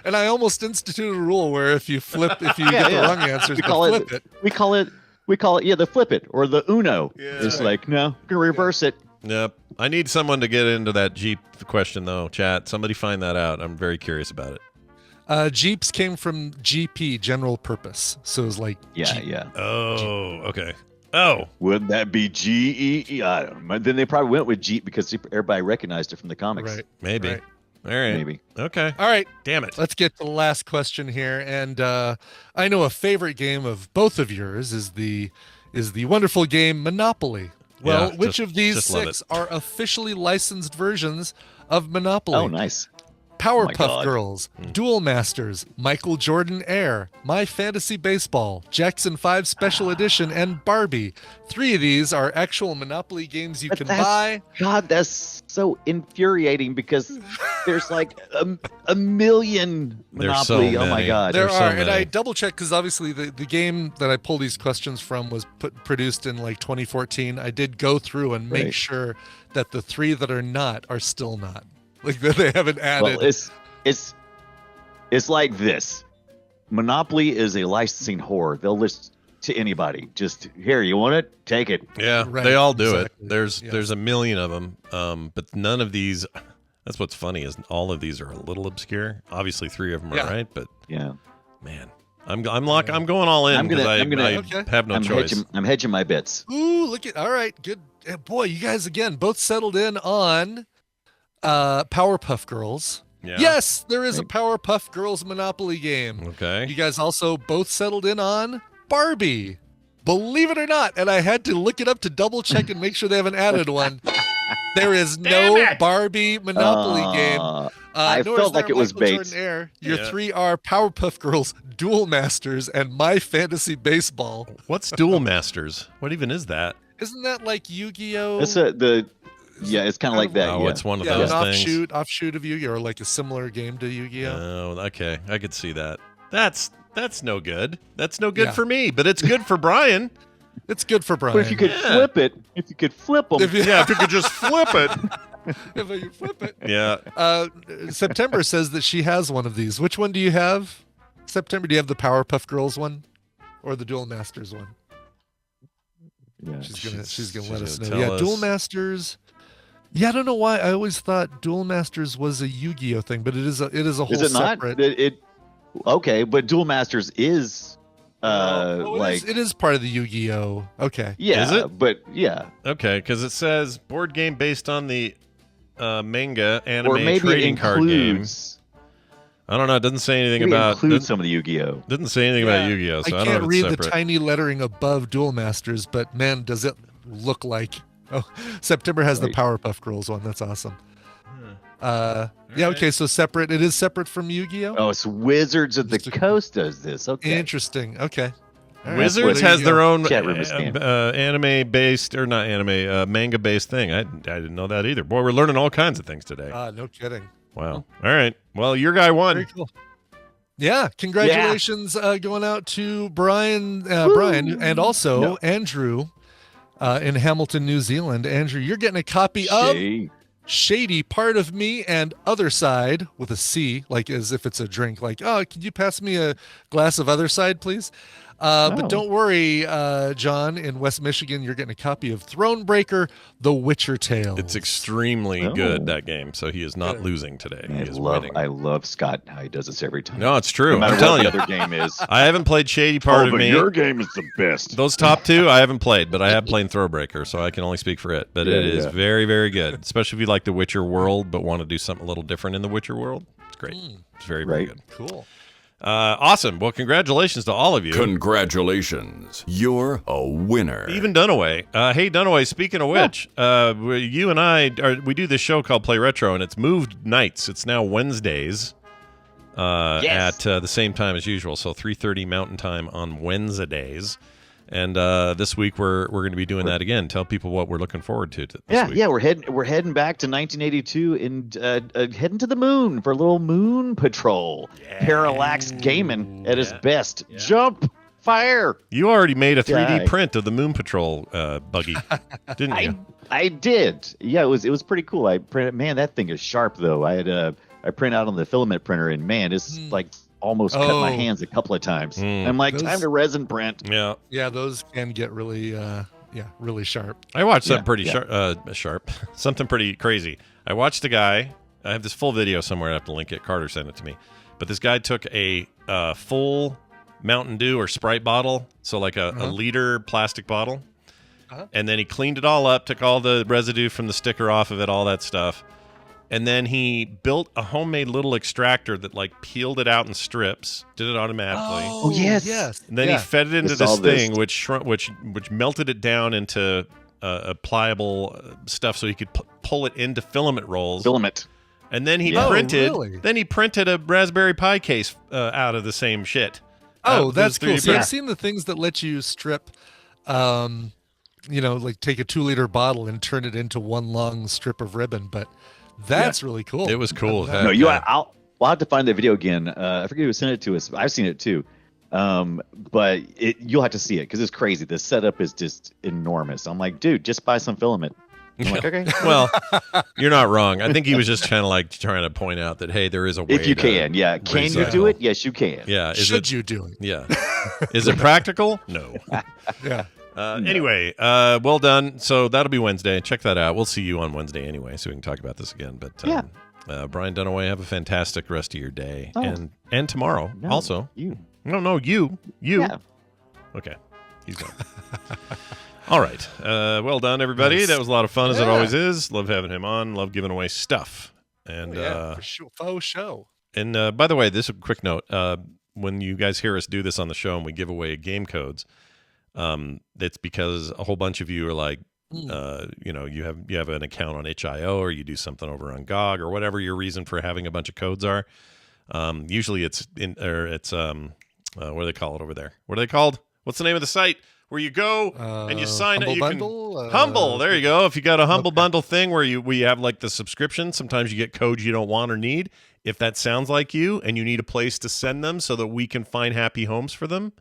And I almost instituted a rule where if you get the wrong answers, we call it. We call it the flip it or the Uno. Yeah. It's like no, we're gonna reverse it. Yep. I need someone to get into that Jeep question though. Chat. Somebody find that out. I'm very curious about it. Jeeps came from GP, general purpose. So it was like Jeep. Oh, okay. Oh, wouldn't that be GEE? I don't know. Then they probably went with Jeep because everybody recognized it from the comics. Right. Maybe. Right. All right. Maybe. Okay. All right. Damn it. Let's get to the last question here. And I know a favorite game of both of yours is the wonderful game Monopoly. Well, which of these 6 are officially licensed versions of Monopoly? Oh, nice. Powerpuff Girls, Duel Masters, Michael Jordan Air, My Fantasy Baseball, Jackson 5 Special Edition, and Barbie. 3 of these are actual Monopoly games you can buy. God, that's so infuriating because there's like a million Monopoly. So oh my God. There so are, and many. I double checked because obviously the game that I pull these questions from was produced in like 2014. I did go through and make sure that the 3 that are not are still not. Like that they haven't added. Well, it's like this. Monopoly is a licensing whore. They'll list to anybody. Just here, you want it? Take it. Yeah, Right, they all do exactly. it. There's a million of them, but none of these. That's what's funny is all of these are a little obscure. Obviously, 3 of them are right, but yeah, man, I'm going all in because I have no choice. I'm hedging my bets. Ooh, look at all right, good boy. You guys again both settled in on Powerpuff Girls. Yeah. Yes, there is a Powerpuff Girls Monopoly game. Okay. You guys also both settled in on Barbie. Believe it or not, and I had to look it up to double check and make sure they haven't added one. There is no Barbie Monopoly game. I felt like it was bait. Your 3 are Powerpuff Girls, Duel Masters, and My Fantasy Baseball. What's Duel Masters? What even is that? Isn't that like Yu-Gi-Oh? It's it's kind of like that. Oh, it's one of those things. Offshoot of Yu-Gi-Oh, or like a similar game to Yu-Gi-Oh. Oh, okay. I could see that. That's no good. That's no good for me, but it's good for Brian. It's good for Brian. But if you could flip it, if you could flip them. If you could just flip it. If you flip it. Yeah. September says that she has one of these. Which one do you have? September, do you have the Powerpuff Girls one or the Duel Masters one? Yeah. She's gonna let us know. Yeah, Duel Masters. Yeah, I don't know why. I always thought Duel Masters was a Yu-Gi-Oh thing, but it is a whole separate. Okay, but Duel Masters is it is part of the Yu-Gi-Oh. Okay. Yeah, is it? But yeah. Okay, because it says board game based on the manga anime or maybe trading card game. I don't know. It doesn't say anything about some of the Yu-Gi-Oh. Didn't say anything about Yu-Gi-Oh. So I can't don't read know the tiny lettering above Duel Masters, but man, does it look like? Oh, September has the Powerpuff Girls one. That's awesome. Okay, so separate. It is separate from Yu-Gi-Oh. Oh, it's Wizards of the Coast does this. Okay, interesting. Okay, Wizards has their own anime-based or not anime, manga-based thing. I didn't know that either. Boy, we're learning all kinds of things today. No kidding. Wow. All right. Well, your guy won. Very cool. Yeah, congratulations going out to Brian, and also Andrew in Hamilton, New Zealand. Andrew, you're getting a copy of Shady Part of Me and Other Side with a C, like as if it's a drink. Like, oh, could you pass me a glass of Other Side, please? But don't worry, John, in West Michigan, you're getting a copy of Thronebreaker, The Witcher Tales. It's extremely good, that game, so he is not losing today. I love Scott, how he does this every time. No, it's true. No matter I'm telling what you. the other game is. I haven't played Shady Part of Me. Your game is the best. Those top 2, I haven't played, but I have played Thronebreaker, so I can only speak for it. But it is very, very good, especially if you like the Witcher world, but want to do something a little different in the Witcher world. It's great. It's very, very good. Cool. Awesome. Well, congratulations to all of you. Congratulations. You're a winner. Even Dunaway. Hey, Dunaway, speaking of which, you and I, we do this show called Play Retro, and it's moved nights. It's now Wednesdays at the same time as usual, so 3:30 Mountain Time on Wednesdays. And this week we're going to be doing that again. Tell people what we're looking forward to this week. Yeah, we're heading back to 1982 and heading to the moon for a little moon patrol. Parallax gaming at its best. Yeah. Jump, fire. You already made a 3D print of the moon patrol buggy, didn't you? I did. Yeah, it was pretty cool. I printed. Man, that thing is sharp though. I print out on the filament printer, and man, it's like almost cut my hands a couple of times. I'm like, time to resin print. Yeah, those can get really really sharp. I watched something pretty sharp, something pretty crazy. I watched a guy. I have this full video somewhere. I have to link it. Carter sent it to me. But this guy took a full Mountain Dew or Sprite bottle, so like a liter plastic bottle, and then he cleaned it all up, took all the residue from the sticker off of it, all that stuff. And then he built a homemade little extractor that like peeled it out in strips, did it automatically. Oh yes. And then he fed it into this thing, which melted it down into a pliable stuff, so he could pull it into filament rolls. And then he printed a Raspberry Pi case out of the same shit. Oh, that's cool. So I've seen the things that let you strip, like take a 2-liter bottle and turn it into one long strip of ribbon, but. That's really cool. It was cool. We'll have to find the video again. I forget who sent it to us. I've seen it too. But you'll have to see it because it's crazy. The setup is just enormous. I'm like, dude, just buy some filament. I'm like, okay. Well, you're not wrong. I think he was just trying to point out that, hey, there is a way. If you can, yeah. Can you do it? Yes, you can. Yeah. Should you do it? Yeah. Is it practical? No. Yeah. Anyway, well done. So that'll be Wednesday. Check that out. We'll see you on Wednesday anyway, so we can talk about this again. But Brian Dunaway, have a fantastic rest of your day. Oh. And tomorrow No, also. you. No, you. Yeah. Okay. He's done. All right. Well done, everybody. Nice. That was a lot of fun, as it Yeah. always is. Love having him on. Love giving away stuff. And for sure. Faux show. And by the way, this is a quick note. When you guys hear us do this on the show and we give away game codes, it's because a whole bunch of you are like, you have an account on itch.io, or you do something over on GOG, or whatever your reason for having a bunch of codes are. Usually it's what do they call it over there? What are they called? What's the name of the site where you go and you sign Humble it? Bundle? Humble. There you go. If you got a Humble Bundle thing where we have like the subscription, sometimes you get codes you don't want or need. If that sounds like you and you need a place to send them so that we can find happy homes for them,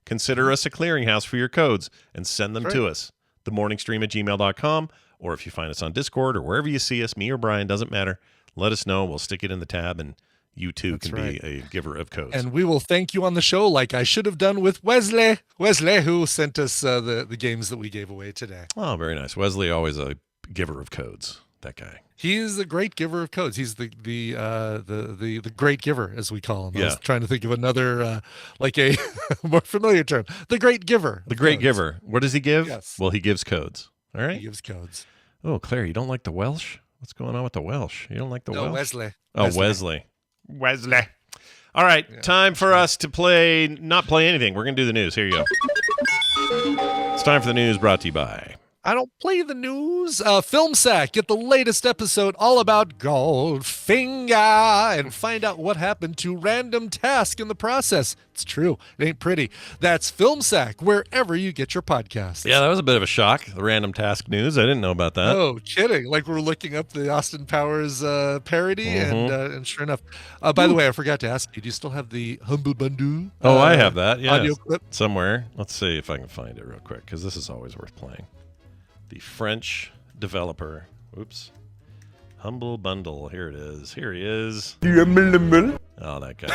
consider us a clearinghouse for your codes and send them to us. themorningstream@gmail.com, or if you find us on Discord or wherever you see us, me or Brian, doesn't matter. Let us know. We'll stick it in the tab, and you too can be a giver of codes. And we will thank you on the show, like I should have done with Wesley, who sent us the games that we gave away today. Oh, very nice. Wesley, always a giver of codes. That guy. He's a great giver of codes. He's the great giver, as we call him. I was trying to think of another, like a more familiar term. The great giver. The great giver. What does he give? Yes. Well, he gives codes. All right. He gives codes. Oh, Claire, you don't like the Welsh? What's going on with the Welsh? You don't like the Welsh? Wesley. Oh, Wesley. All right. Time for us to not play anything. We're going to do the news. Here you go. It's time for the news, brought to you by... I don't play the news. Film Sack, get the latest episode all about Goldfinger and find out what happened to Random Task in the process. It's true. It ain't pretty. That's Film Sack, wherever you get your podcasts. Yeah, that was a bit of a shock, the Random Task news. I didn't know about that. Oh, kidding. Like we're looking up the Austin Powers parody, and sure enough. By the way, I forgot to ask you, do you still have the Humble Bundle? I have that, yeah. Audio clip? Somewhere. Let's see if I can find it real quick, because this is always worth playing. The French developer. Humble Bundle. Here it is. Here he is. Oh, that guy's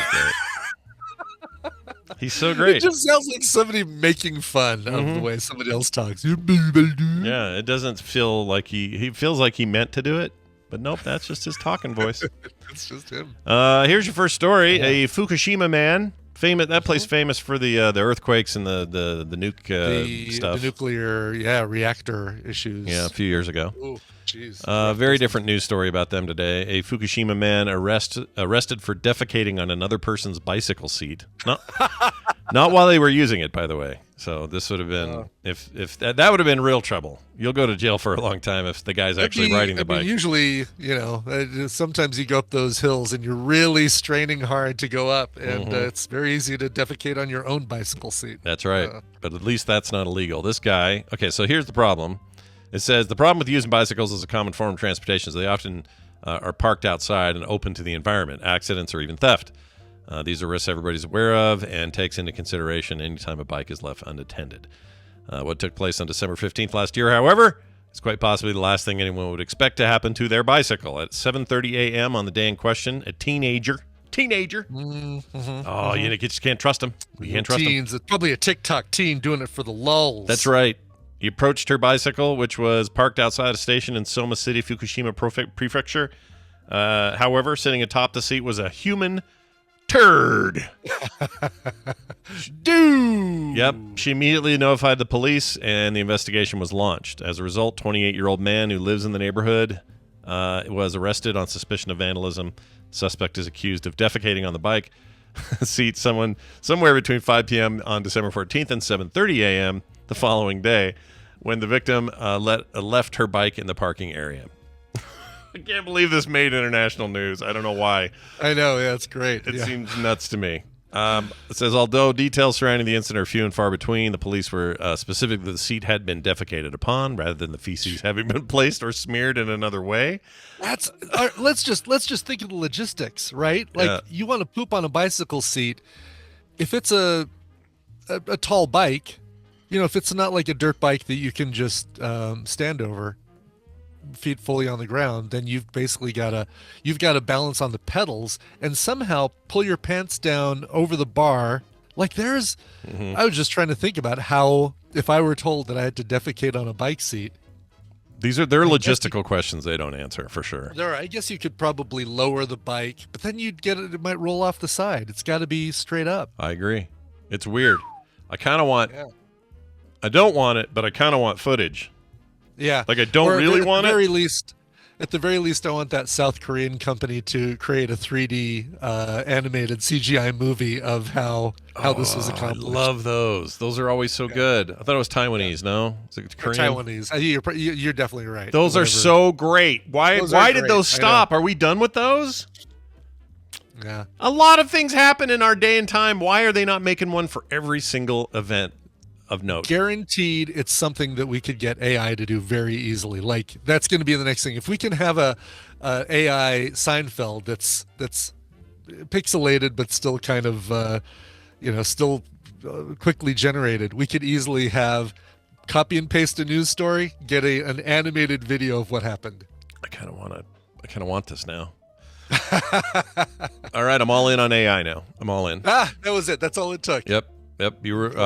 great. He's so great. It just sounds like somebody making fun of the way somebody else talks. Yeah, it doesn't feel like he feels like he meant to do it, but nope, that's just his talking voice. It's just him. Here's your first story. A Fukushima man. That place famous for the earthquakes and the nuke stuff. The nuclear reactor issues. Yeah, a few years ago. Oh, jeez. Very different news story about them today. A Fukushima man arrested for defecating on another person's bicycle seat. Not while they were using it, by the way. So this would have been if that would have been real trouble. You'll go to jail for a long time if the guy's actually riding the bike. Usually, sometimes you go up those hills and you're really straining hard to go up, and it's very easy to defecate on your own bicycle seat. That's right. But at least that's not illegal. This guy. Okay, so here's the problem. It says the problem with using bicycles as a common form of transportation is they often are parked outside and open to the environment, accidents, or even theft. These are risks everybody's aware of and takes into consideration anytime a bike is left unattended. What took place on December 15th last year, however, is quite possibly the last thing anyone would expect to happen to their bicycle. At 7:30 a.m. on the day in question, a teenager. You just can't trust him. You can't trust him. Teens, it's probably a TikTok teen doing it for the lulz. That's right. He approached her bicycle, which was parked outside a station in Soma City, Fukushima Prefecture. However, sitting atop the seat was a human turd. Dude. Yep. She immediately notified the police, and the investigation was launched. As a result, 28-year-old man who lives in the neighborhood was arrested on suspicion of vandalism. Suspect is accused of defecating on the bike seat somewhere between 5 p.m. on December 14th and 7:30 a.m. the following day, when the victim left her bike in the parking area. I can't believe this made international news. I don't know why. I know. Yeah, it's great. It seems nuts to me. It says, although details surrounding the incident are few and far between, the police were specific that the seat had been defecated upon, rather than the feces having been placed or smeared in another way. Let's just think of the logistics, right? Like you want to poop on a bicycle seat. If it's a tall bike, if it's not like a dirt bike that you can just stand over, feet fully on the ground, then you've basically got to balance on the pedals and somehow pull your pants down over the bar. Like I was just trying to think about how, if I were told that I had to defecate on a bike seat, They're logistical questions they don't answer for sure. I guess you could probably lower the bike, but then you'd get it. It might roll off the side. It's got to be straight up. I agree. It's weird. I kind of want. Yeah. I don't want it, but I kind of want footage. Yeah. Like I don't really want it. At the very least, I want that South Korean company to create a 3D animated CGI movie of how this was accomplished. I love those. Those are always so good. I thought it was Taiwanese. No, is it Korean? Taiwanese. You're definitely right. Those are so great. Why did those stop? Are we done with those? Yeah. A lot of things happen in our day and time. Why are they not making one for every single event of note? Guaranteed it's something that we could get AI to do very easily. Like that's going to be the next thing. If we can have a AI Seinfeld that's pixelated but still kind of quickly generated, we could easily have copy and paste a news story, get an animated video of what happened. I kind of want this now. All right, I'm all in on AI now. I'm all in. That was it. That's all it took. Yep. I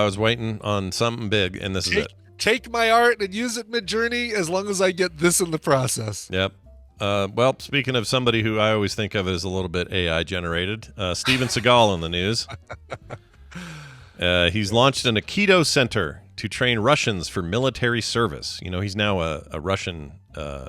was waiting on something big, and this is it. Take my art and use it mid-journey as long as I get this in the process. Yep. Well, speaking of somebody who I always think of as a little bit AI generated, Steven Seagal in the news. He's launched an Aikido center to train Russians for military service. You know, he's now a Russian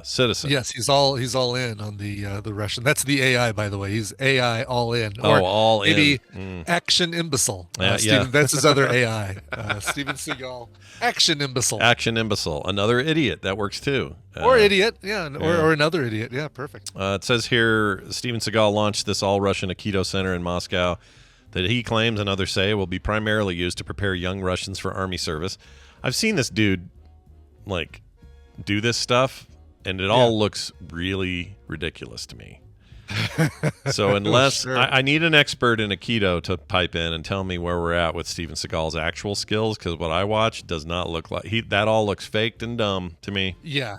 citizen. Yes, he's all in on the Russian. That's the AI, by the way. He's AI all in. All maybe in. Action imbecile. Yeah. That's his other AI. Steven Seagal. Action imbecile. Action imbecile. Another idiot. That works too. Or idiot. Yeah. Or another idiot. Yeah, perfect. It says here, Steven Seagal launched this all-Russian Aikido center in Moscow that he claims and others say will be primarily used to prepare young Russians for army service. I've seen this dude, do this stuff, and it all looks really ridiculous to me. So unless I need an expert in Aikido to pipe in and tell me where we're at with Steven Seagal's actual skills, because what I watch does not look like that all looks faked and dumb to me. Yeah,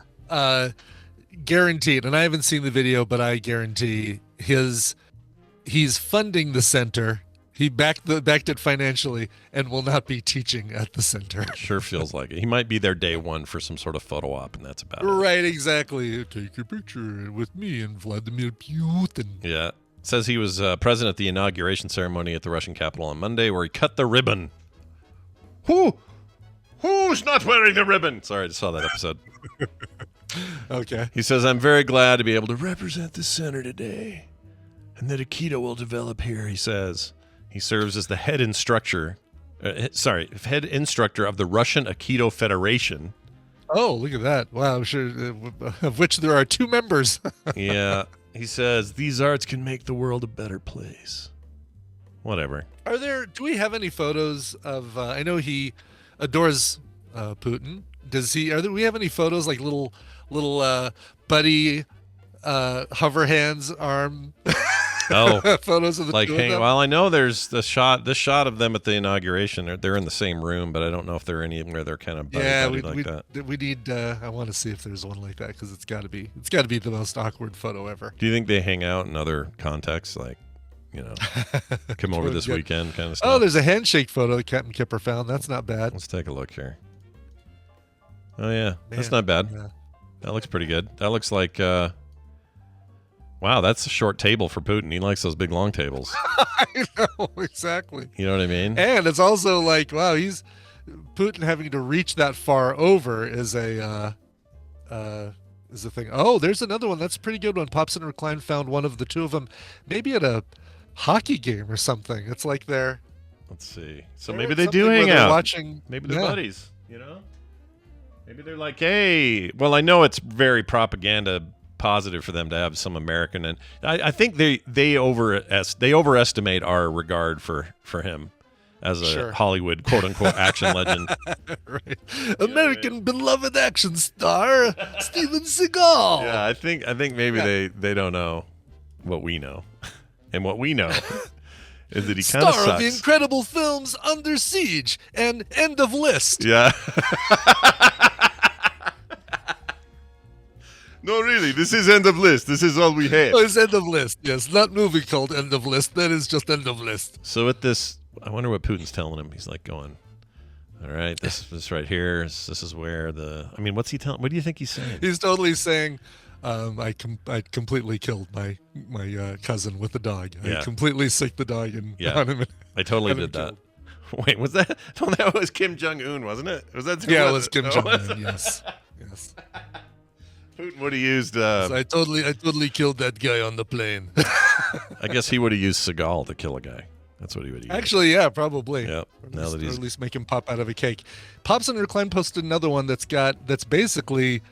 guaranteed. And I haven't seen the video, but I guarantee he's funding the center. He backed it financially and will not be teaching at the center. Sure feels like it. He might be there day one for some sort of photo op, and that's about it. Right, exactly. Take a picture with me and Vladimir Putin. Yeah. It says he was present at the inauguration ceremony at the Russian capital on Monday, where he cut the ribbon. Who's not wearing the ribbon? Sorry, I just saw that episode. Okay. He says, I'm very glad to be able to represent the center today, and that Aikido will develop here, he says. He serves as the head instructor of the Russian Aikido Federation. Oh, look at that. Wow, I'm sure of which there are 2 members. Yeah. He says, these arts can make the world a better place. Whatever. Do we have any photos of, I know he adores Putin. Do we have any photos, like little buddy hover hands arm photos of the two of them? Well, I know there's this shot of them at the inauguration. They're in the same room, but I don't know if they're anywhere they're kind of buddy like that. We need. I want to see if there's one like that, because it's got to be the most awkward photo ever. Do you think they hang out in other contexts, like, come over this weekend kind of stuff? Oh, there's a handshake photo that Captain Kipper found. That's not bad. Let's take a look here. Oh yeah, that's not bad. Yeah. That looks pretty good. That looks like. Wow, that's a short table for Putin. He likes those big, long tables. I know, exactly. You know what I mean? And it's also like, wow, Putin having to reach that far over is a thing. Oh, there's another one. That's a pretty good one. Pops and Recline found one of the 2 of them, maybe at a hockey game or something. It's like they're. Let's see. So maybe they do hang out. Maybe they're buddies. Maybe they're like, hey. Well, I know it's very propaganda positive for them to have some American, and I think they overestimate our regard for him as a Hollywood quote unquote action legend. Right. American beloved action star Steven Seagal. Yeah, I think maybe they don't know what we know, and what we know is that he kind of sucks. Star of the incredible films Under Siege and End of List. Yeah. No, really, this is End of List. This is all we have. Oh, it's End of List, yes. Not movie called End of List. That is just End of List. So at this, I wonder what Putin's telling him. He's like going, All right, this right here. This is where I mean, what's he telling? What do you think he's saying? He's totally saying, I completely killed my cousin with the dog. Yeah. I completely sicked the dog and Yeah. on him. And I totally had him did that. killed. Wait, was that? No, that was Kim Jong-un, wasn't it? Was that? Yeah, it was Kim No, Jong-un. Yes. Putin would have used. I totally killed that guy on the plane. I guess he would have used Seagal to kill a guy. That's what he would have used. Actually, yeah, probably. Yep. Now that Or he's at least make him pop out of a cake. Pops and Recline posted another one that's basically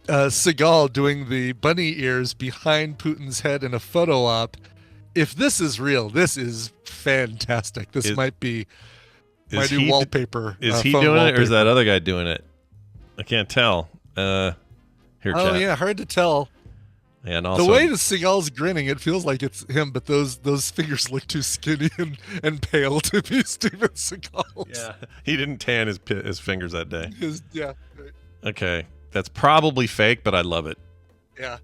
Seagal doing the bunny ears behind Putin's head in a photo op. If this is real, this is fantastic. This might be my new wallpaper. Is he phone doing wallpaper. it, or is that other guy doing it? I can't tell. Here, Oh chat. yeah, hard to tell. And also, The way that Seagal's grinning, it feels like it's him, but those fingers look too skinny and pale to be Steven Seagal's. yeah, he didn't tan his fingers that day. Yeah. Okay, that's probably fake, but I love it Yeah.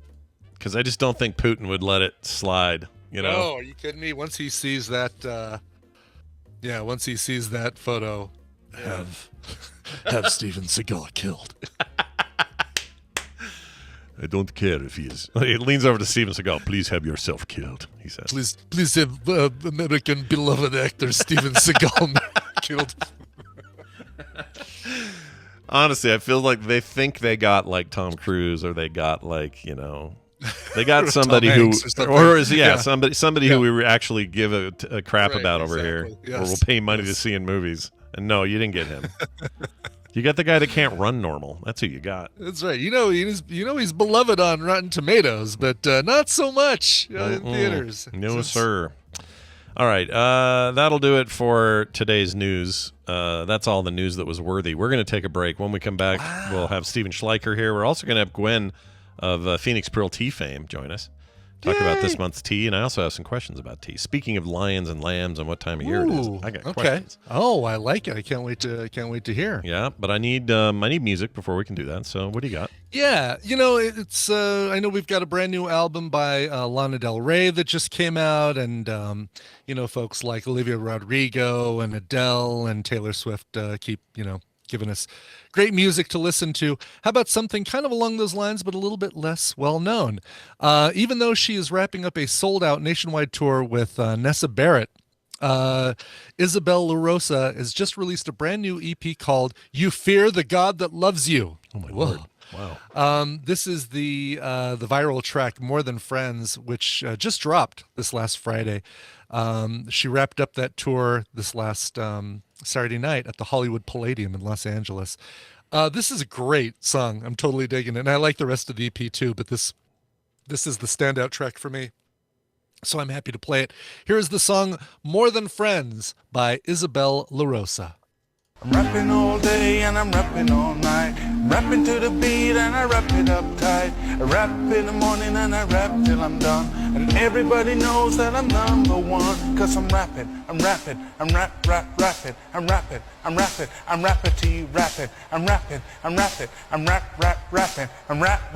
because I just don't think Putin would let it slide. You know? No, are you kidding me? Once he sees that, photo, have Steven Seagal killed. I don't care if he is. He leans over to Steven Seagal. Please have yourself killed, he says. Please have American beloved actor Steven Seagal killed. Honestly, I feel like they think they got like Tom Cruise, or they got like, they got somebody who, somebody who we actually give a crap Right, about over here, exactly. or Yes. we'll pay money to see in movies. And no, you didn't get him. You got the guy that can't run normal. That's who you got. That's right. He's beloved on Rotten Tomatoes, but not so much in theaters. No, sir. All right, that'll do it for today's news. That's all the news that was worthy. We're going to take a break. When we come back, we'll have Steven Schleicher here. We're also going to have Gwen of Phoenix Pearl Tea fame join us. Talk about this month's tea, and I also have some questions about tea. Speaking of lions and lambs and what time of year it is, I got questions. Oh, I like it. I can't wait to hear. Yeah, but I need music before we can do that. So what do you got? Yeah, it's I know we've got a brand new album by Lana Del Rey that just came out, and folks like Olivia Rodrigo and Adele and Taylor Swift keep giving us great music to listen to. How about something kind of along those lines, but a little bit less well known? Even though she is wrapping up a sold-out nationwide tour with Nessa Barrett, Isabel La Rosa has just released a brand new EP called "You Fear the God That Loves You." Oh my Lord! Wow. This is the viral track "More Than Friends," which just dropped this last Friday. She wrapped up that tour this last Saturday night at the Hollywood Palladium in Los Angeles. This is a great song. I'm totally digging it, and I like the rest of the EP too. But this is the standout track for me, so I'm happy to play it. Here is the song "More Than Friends" by Isabel La Rosa. I'm rapping all day and I'm rapping all night. Rapping to the beat and I rap it up tight. I rap in the morning and I rap till I'm done. And everybody knows that I'm number one. Cause I'm rapping, I'm rapping, I'm rapping, I'm rapping, I'm rappity rapping. I'm rapping, I'm rapping, I'm rapping, I'm rapping.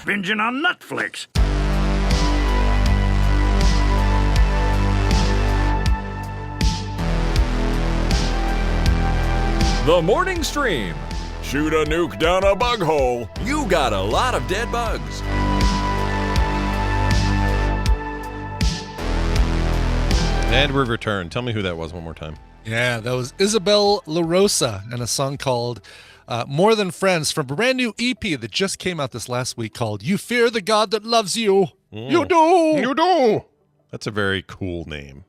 Binging on Netflix. The Morning Stream. Shoot a nuke down a bug hole. You got a lot of dead bugs. And we've returned. Tell me who that was one more time. Yeah, that was Isabel La Rosa and a song called More Than Friends from a brand new EP that just came out this last week called You Fear the God That Loves You. You do. You do. That's a very cool name.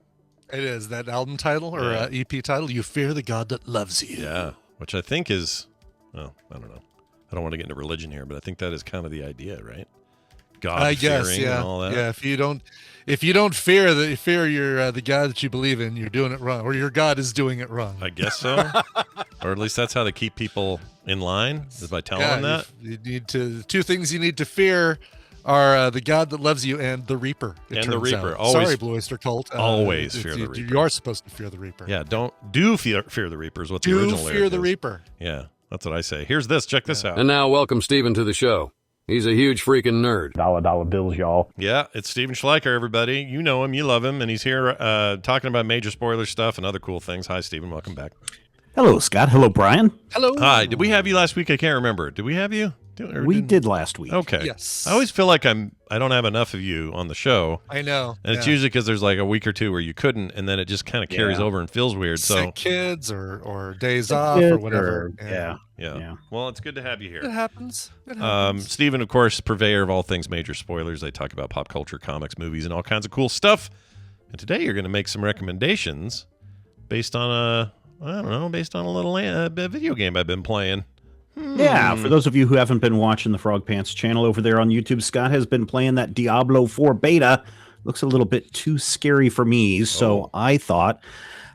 It is. That album title or EP title, You Fear the God That Loves You. Yeah, which I think is, well, I don't know. I don't want to get into religion here, but I think that is kind of the idea, right? God fearing and all that. Yeah, if you don't fear your the God that you believe in, you're doing it wrong, or your God is doing it wrong. I guess so. Or at least that's how they keep people in line, is by telling them that. You need to. Two things you need to fear are the God that loves you and the Reaper. And the Reaper. Out. Always, Sorry, Blue Oyster Cult. Always fear the Reaper. You are supposed to fear the Reaper. Yeah, do fear the Reaper is what the original lyric fear the is. Reaper. Yeah, that's what I say. Here's this. Check this out. And now welcome Stephen to the show. He's a huge freaking nerd. Dollar bills, y'all. Yeah, it's Steven Schleicher, everybody. You know him, you love him, and he's here talking about major spoiler stuff and other cool things. Hi, Steven. Welcome back. Hello, Scott. Hello, Brian. Hello. Hi. Did we have you last week? I can't remember. Did we have you? We did last week. Okay. Yes. I always feel like I don't have enough of you on the show. I know. And it's usually because there's like a week or two where you couldn't, and then it just kind of carries over and feels weird. Sick kids or days off or whatever. Yeah. Well, it's good to have you here. It happens. Steven, of course, purveyor of all things major spoilers. They talk about pop culture, comics, movies, and all kinds of cool stuff. And today you're going to make some recommendations based on a little video game I've been playing. Yeah, for those of you who haven't been watching the Frog Pants channel over there on YouTube, Scott has been playing that Diablo 4 beta. Looks a little bit too scary for me, so I thought,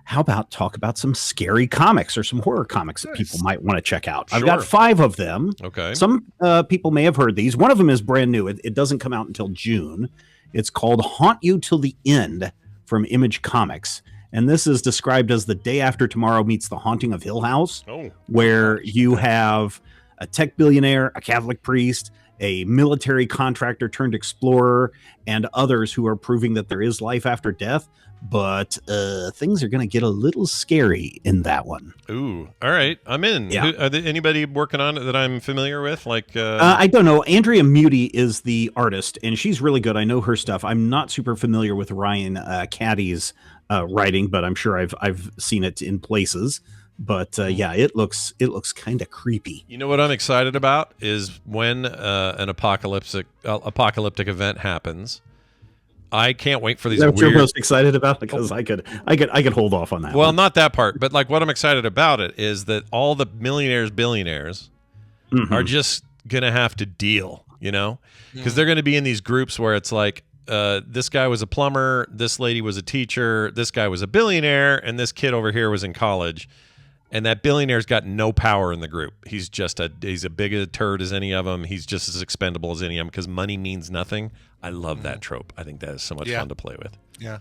how about talk about some scary comics or some horror comics that people might want to check out? I've got 5 of them. Okay. Some people may have heard these. One of them is brand new. It doesn't come out until June. It's called Haunt You Till the End from Image Comics. And this is described as the day after tomorrow meets the haunting of Hill House, where you have a tech billionaire, a Catholic priest, a military contractor turned explorer, and others who are proving that there is life after death. But things are going to get a little scary in that one. Ooh, all right. I'm in. Yeah. Are there anybody working on it that I'm familiar with? Like, I don't know. Andrea Muti is the artist, and she's really good. I know her stuff. I'm not super familiar with Ryan Caddy's writing, but I'm sure I've seen it in places. But yeah, it looks kind of creepy. You know what I'm excited about is when an apocalyptic event happens. I can't wait for these. Is that what you're most excited about? Because I could hold off on that. Well, one. not that part, but like what I'm excited about it is that all the billionaires are just gonna have to deal, you know, because they're gonna be in these groups where it's like this guy was a plumber, this lady was a teacher, this guy was a billionaire, and this kid over here was in college. And that billionaire's got no power in the group. He's just he's a big a turd as any of them. He's just as expendable as any of them because money means nothing. I love that trope. I think that is so much fun to play with. Yeah.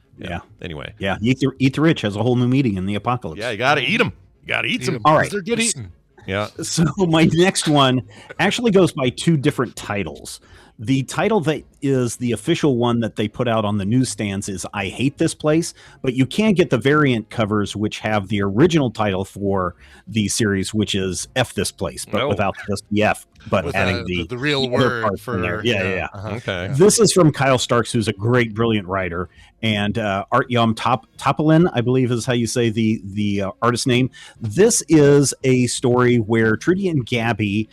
Anyway. Yeah. Eat the Rich has a whole new meaning in the apocalypse. Yeah, you got to eat them. You got to eat them. All right. They're good eating. Yeah. So my next one actually goes by 2 different titles. The title that is the official one that they put out on the newsstands is I Hate This Place, but you can get the variant covers which have the original title for the series, which is F This Place, but without just the F, but With adding the real word for there. Yeah. Okay. This is from Kyle Starks, who's a great, brilliant writer, and Artyom Topolin, I believe is how you say the artist name. This is a story where Trudy and Gabby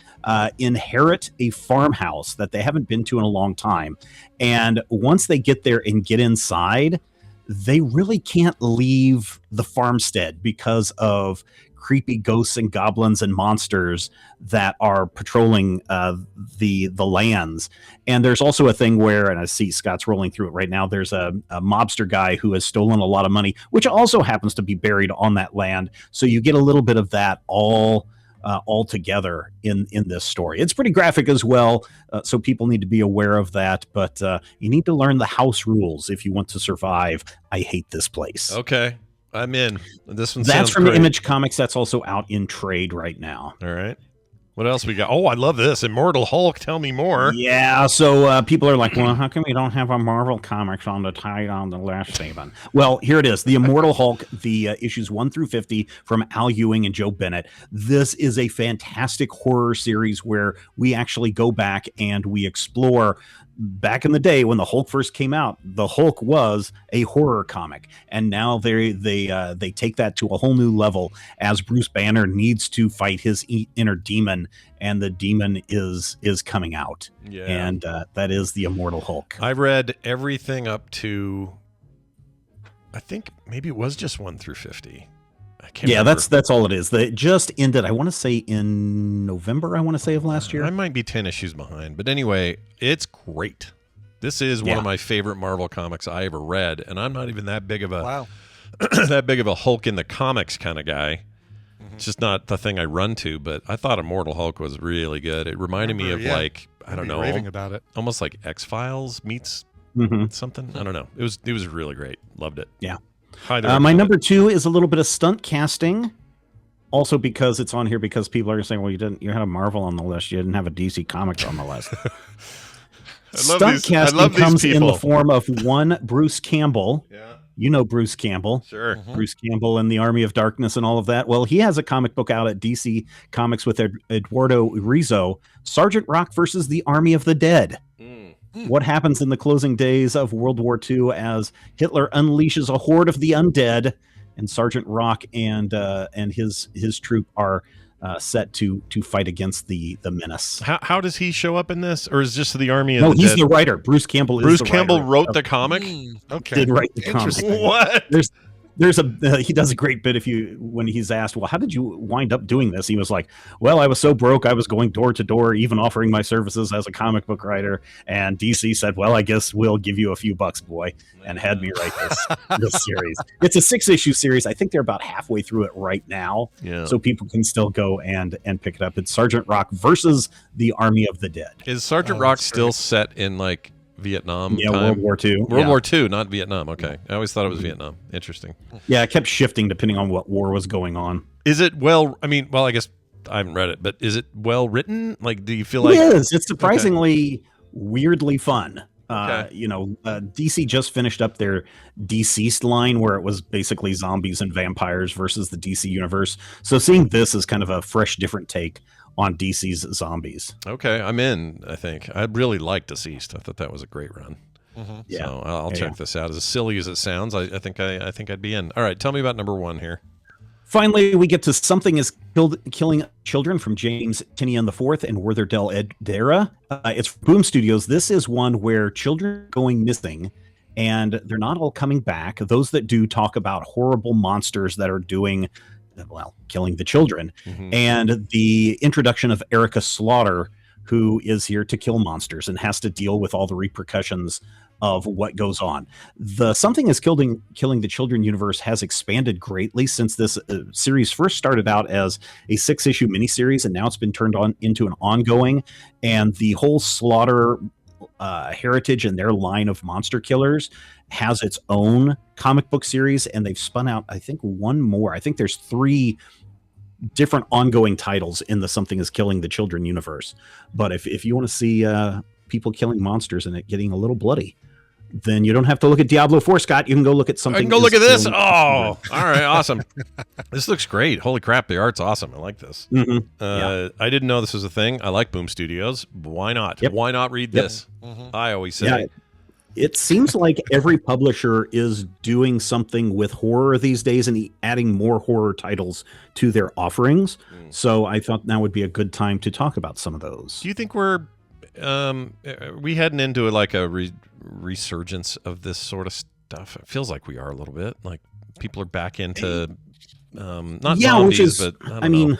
inherit a farmhouse that they haven't been to in a long time. And once they get there and get inside, they really can't leave the farmstead because of creepy ghosts and goblins and monsters that are patrolling the lands. And there's also a thing where, and I see Scott's rolling through it right now, there's a mobster guy who has stolen a lot of money, which also happens to be buried on that land. So you get a little bit of that all together in this story. It's pretty graphic as well, so people need to be aware of that. But you need to learn the house rules if you want to survive. I Hate This Place. Okay, I'm in. This one. That's from great. Image Comics. That's also out in trade right now. All right. What else we got? Oh, I love this. Immortal Hulk. Tell me more. Yeah, so people are like, well, how come we don't have a Marvel Comics on the list, Steven? Well, here it is. The Immortal Hulk, the issues 1 through 50 from Al Ewing and Joe Bennett. This is a fantastic horror series where we actually go back and we explore. Back in the day when the Hulk first came out, the Hulk was a horror comic, and now they take that to a whole new level as Bruce Banner needs to fight his inner demon, and the demon is coming out. Yeah. And that is the Immortal Hulk. I read everything up to, I think maybe it was just 1 through 50. I can't remember. That's all it is. That just ended, I want to say in November, of last year. I might be 10 issues behind, but anyway, it's great. This is one of my favorite Marvel comics I ever read, and I'm not even that big of a that big of a Hulk in the comics kind of guy. It's just not the thing I run to, but I thought Immortal Hulk was really good. It reminded me of like, I don't know, raving about it. Almost like X-Files meets something. I don't know. It was really great. Loved it. Yeah. Highly my recommend number it. 2 is a little bit of stunt casting. Also because it's on here because people are saying, well, you had a Marvel on the list. You didn't have a DC Comics on the list. Stunt casting comes in the form of one Bruce Campbell. Yeah. You know Bruce Campbell. Sure. Bruce Campbell and the Army of Darkness and all of that. Well, he has a comic book out at DC Comics with Eduardo Rizzo, Sergeant Rock versus the Army of the Dead. What happens in the closing days of World War II as Hitler unleashes a horde of the undead, and Sergeant Rock and his troop are set to fight against the menace. How does he show up in this, or is just the Army of No, the he's Dead? the writer. Bruce Campbell is the Campbell writer wrote of- the comic. Okay. Did write the comic. Interesting. What? There's he does a great bit when he's asked, well, how did you wind up doing this? He was like, well, I was so broke, I was going door to door, even offering my services as a comic book writer. And DC said, well, I guess we'll give you a few bucks, boy, and had me write this series. It's a 6-issue series. I think they're about halfway through it right now. Yeah. So people can still go and pick it up. It's Sergeant Rock versus the Army of the Dead. Is Sergeant Rock still set in like Vietnam? Yeah, time? World War II. World War II, not Vietnam. Okay, I always thought it was Vietnam. Interesting. Yeah, it kept shifting depending on what war was going on. Is it well? I mean, well, I guess I haven't read it, but is it well written? Like, do you feel like it is? It's surprisingly weirdly fun. Okay. DC just finished up their Deceased line where it was basically zombies and vampires versus the DC universe. So seeing this is kind of a fresh, different take on DC's zombies. Okay, I'm in. I think I really liked Deceased. I thought that was a great run. Yeah. So I'll check this out. As silly as it sounds, I think I'd be in. All right, tell me about number 1 here. Finally, we get to Something is Killing Children from James Tinian IV and Werther Del Edera. It's from Boom Studios. This is one where children are going missing, and they're not all coming back. Those that do talk about horrible monsters that are doing, well, killing the children. And the introduction of Erica Slaughter, who is here to kill monsters and has to deal with all the repercussions of what goes on. The Something is Killing the Children universe has expanded greatly since this series first started out as a 6-issue miniseries, and now it's been turned on into an ongoing. And the whole Slaughter heritage and their line of monster killers has its own comic book series, and they've spun out, I think, one more. I think there's 3 different ongoing titles in the Something is Killing the Children universe. But if you want to see people killing monsters and it getting a little bloody, then you don't have to look at Diablo 4, Scott. You can go look at Something. I can go look at this. Oh, all right, awesome. This looks great. Holy crap, the art's awesome. I like this. I didn't know this was a thing. I like Boom Studios. Why not? Yep. Why not read this? I always say. Yeah, it seems like every publisher is doing something with horror these days and adding more horror titles to their offerings. So I thought now would be a good time to talk about some of those. Do you think we're we heading into like a resurgence of this sort of stuff? It feels like we are a little bit. Like people are back into not zombies, but I don't know.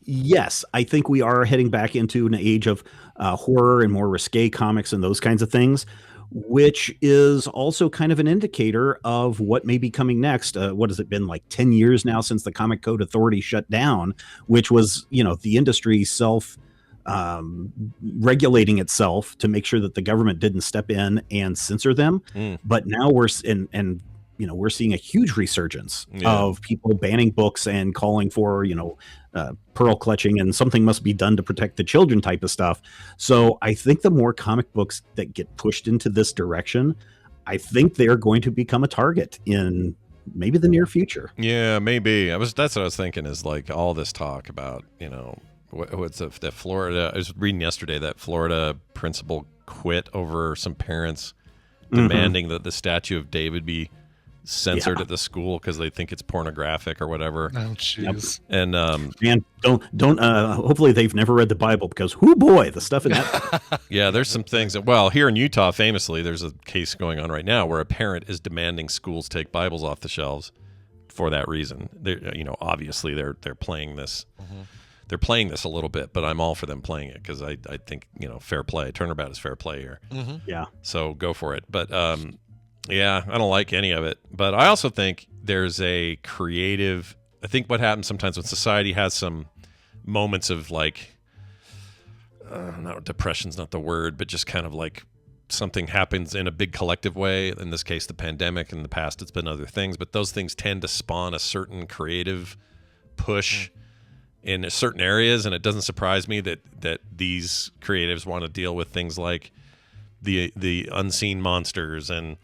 Yes, I think we are heading back into an age of horror and more risque comics and those kinds of things, which is also kind of an indicator of what may be coming next. What has it been, like 10 years now since the Comic Code Authority shut down, which was, the industry regulating itself to make sure that the government didn't step in and censor them. But now we're seeing a huge resurgence of people banning books and calling for, pearl clutching and something must be done to protect the children type of stuff. So I think the more comic books that get pushed into this direction, I think they're going to become a target in maybe the near future. Yeah, maybe. That's what I was thinking, is like all this talk about, what's that Florida, I was reading yesterday that Florida principal quit over some parents demanding that the statue of David be censored at the school because they think it's pornographic or whatever. Oh, jeez. And and don't hopefully they've never read the Bible, because whoo boy, the stuff in that. yeah, there's some things that, well, here in Utah, famously, there's a case going on right now where a parent is demanding schools take Bibles off the shelves for that reason. Obviously they're playing this. They're playing this a little bit, but I'm all for them playing it because I think, fair play. Turnabout is fair play here. Yeah. So go for it. But yeah, I don't like any of it. But I also think there's a creative, I think what happens sometimes when society has some moments of like, depression's not the word, but just kind of like something happens in a big collective way. In this case, the pandemic. In the past, it's been other things. But those things tend to spawn a certain creative push in certain areas, and it doesn't surprise me that these creatives want to deal with things like the unseen monsters and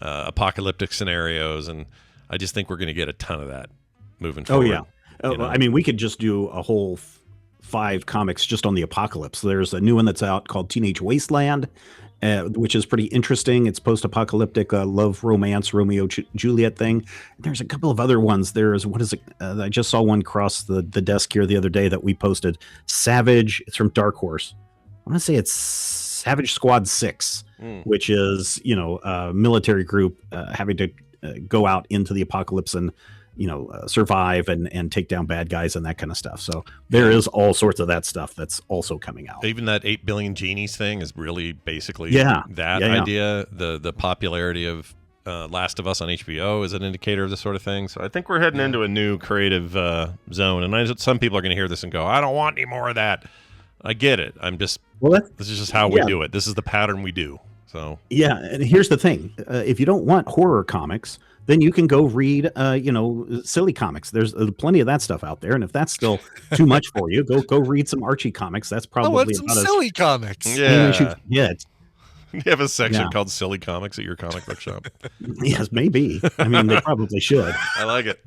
apocalyptic scenarios, and I just think we're going to get a ton of that moving forward. Oh yeah, I mean, we could just do a whole 5 comics just on the apocalypse. There's a new one that's out called Teenage Wasteland, which is pretty interesting. It's post-apocalyptic love romance, Romeo Juliet thing. There's a couple of other ones. There's, what is it? I just saw one cross the desk here the other day that we posted. Savage. It's from Dark Horse. I want to say it's Savage Squad 6, which is, a military group having to go out into the apocalypse and survive and take down bad guys and that kind of stuff. So there is all sorts of that stuff that's also coming out. Even that 8 billion genies thing is really basically that idea. The popularity of Last of Us on HBO is an indicator of this sort of thing. So I think we're heading into a new creative zone. And some people are going to hear this and go, I don't want any more of that. I get it. This is just how we do it. This is the pattern we do. So yeah, and here's the thing: if you don't want horror comics, then you can go read, silly comics. There's plenty of that stuff out there, and if that's still too much for you, go read some Archie comics. That's probably some silly comics. Yeah, you have a section called silly comics at your comic book shop. Yes, maybe. I mean, they probably should. I like it.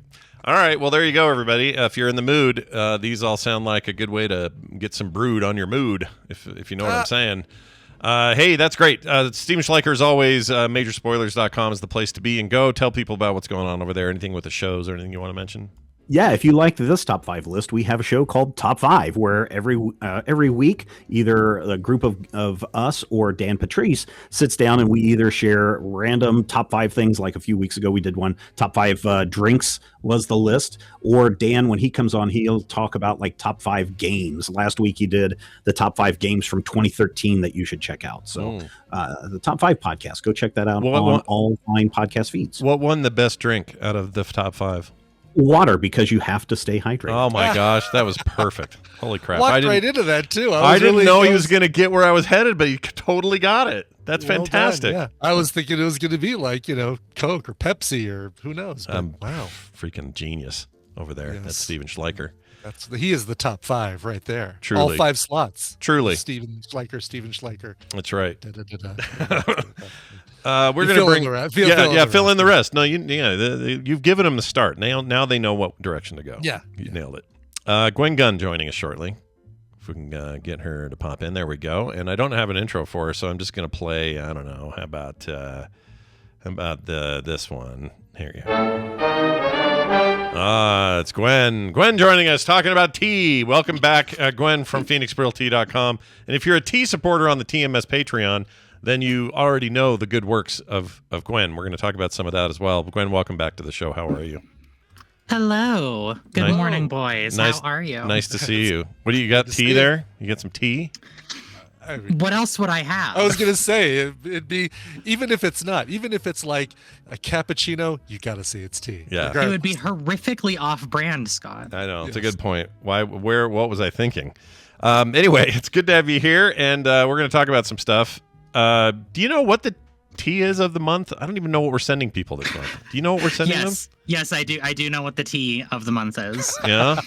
All right, well, there you go, everybody. If you're in the mood, these all sound like a good way to get some brood on your mood, if you know what I'm saying. Hey, that's great. Steven Schleicher, as always, majorspoilers.com is the place to be and go. Tell people about what's going on over there. Anything with the shows or anything you want to mention? Yeah, if you like this top 5 list, we have a show called Top 5, where every week, either a group of us or Dan Patrice sits down and we either share random top 5 things. Like a few weeks ago, we did one top 5 drinks was the list. Or Dan, when he comes on, he'll talk about like top 5 games. Last week, he did the top 5 games from 2013 that you should check out. So the Top 5 podcast, go check that out on all fine podcast feeds. What won the best drink out of the top 5? Water, because you have to stay hydrated. Oh my gosh, that was perfect. Holy crap. Walked right into that too. I didn't know he was going to get where I was headed, but he totally got it. That's fantastic. Done, yeah. I was thinking it was going to be like, Coke or Pepsi or who knows. But wow. Freaking genius over there. Yes. That's Steven Schleicher. He is the top 5 right there. Truly. All 5 slots. Truly. Steven Schleicher. That's right. We're going to bring fill in the rest. No, you've given them the start. Now they know what direction to go. Yeah, you nailed it. Gwen Gunn joining us shortly. If we can get her to pop in, there we go. And I don't have an intro for her, so I'm just going to play. I don't know. How about this one? Here you go. It's Gwen. Gwen joining us, talking about tea. Welcome back, Gwen from PhoenixBrillTea.com. And if you're a tea supporter on the TMS Patreon, then you already know the good works of Gwen. We're going to talk about some of that as well. Gwen, welcome back to the show. How are you? Hello. Good morning, boys. How are you? Nice to see you. What do you got? Tea there? You got some tea? What else would I have? I was going to say, it'd be, even if it's like a cappuccino, you got to say it's tea. Yeah. Regardless. It would be horrifically off-brand, Scott. I know. It's a good point. What was I thinking? Anyway, it's good to have you here, and we're going to talk about some stuff. Do you know what the tea is of the month? I don't even know what we're sending people this month. Do you know what we're sending them? Yes, I do. I do know what the tea of the month is. Yeah.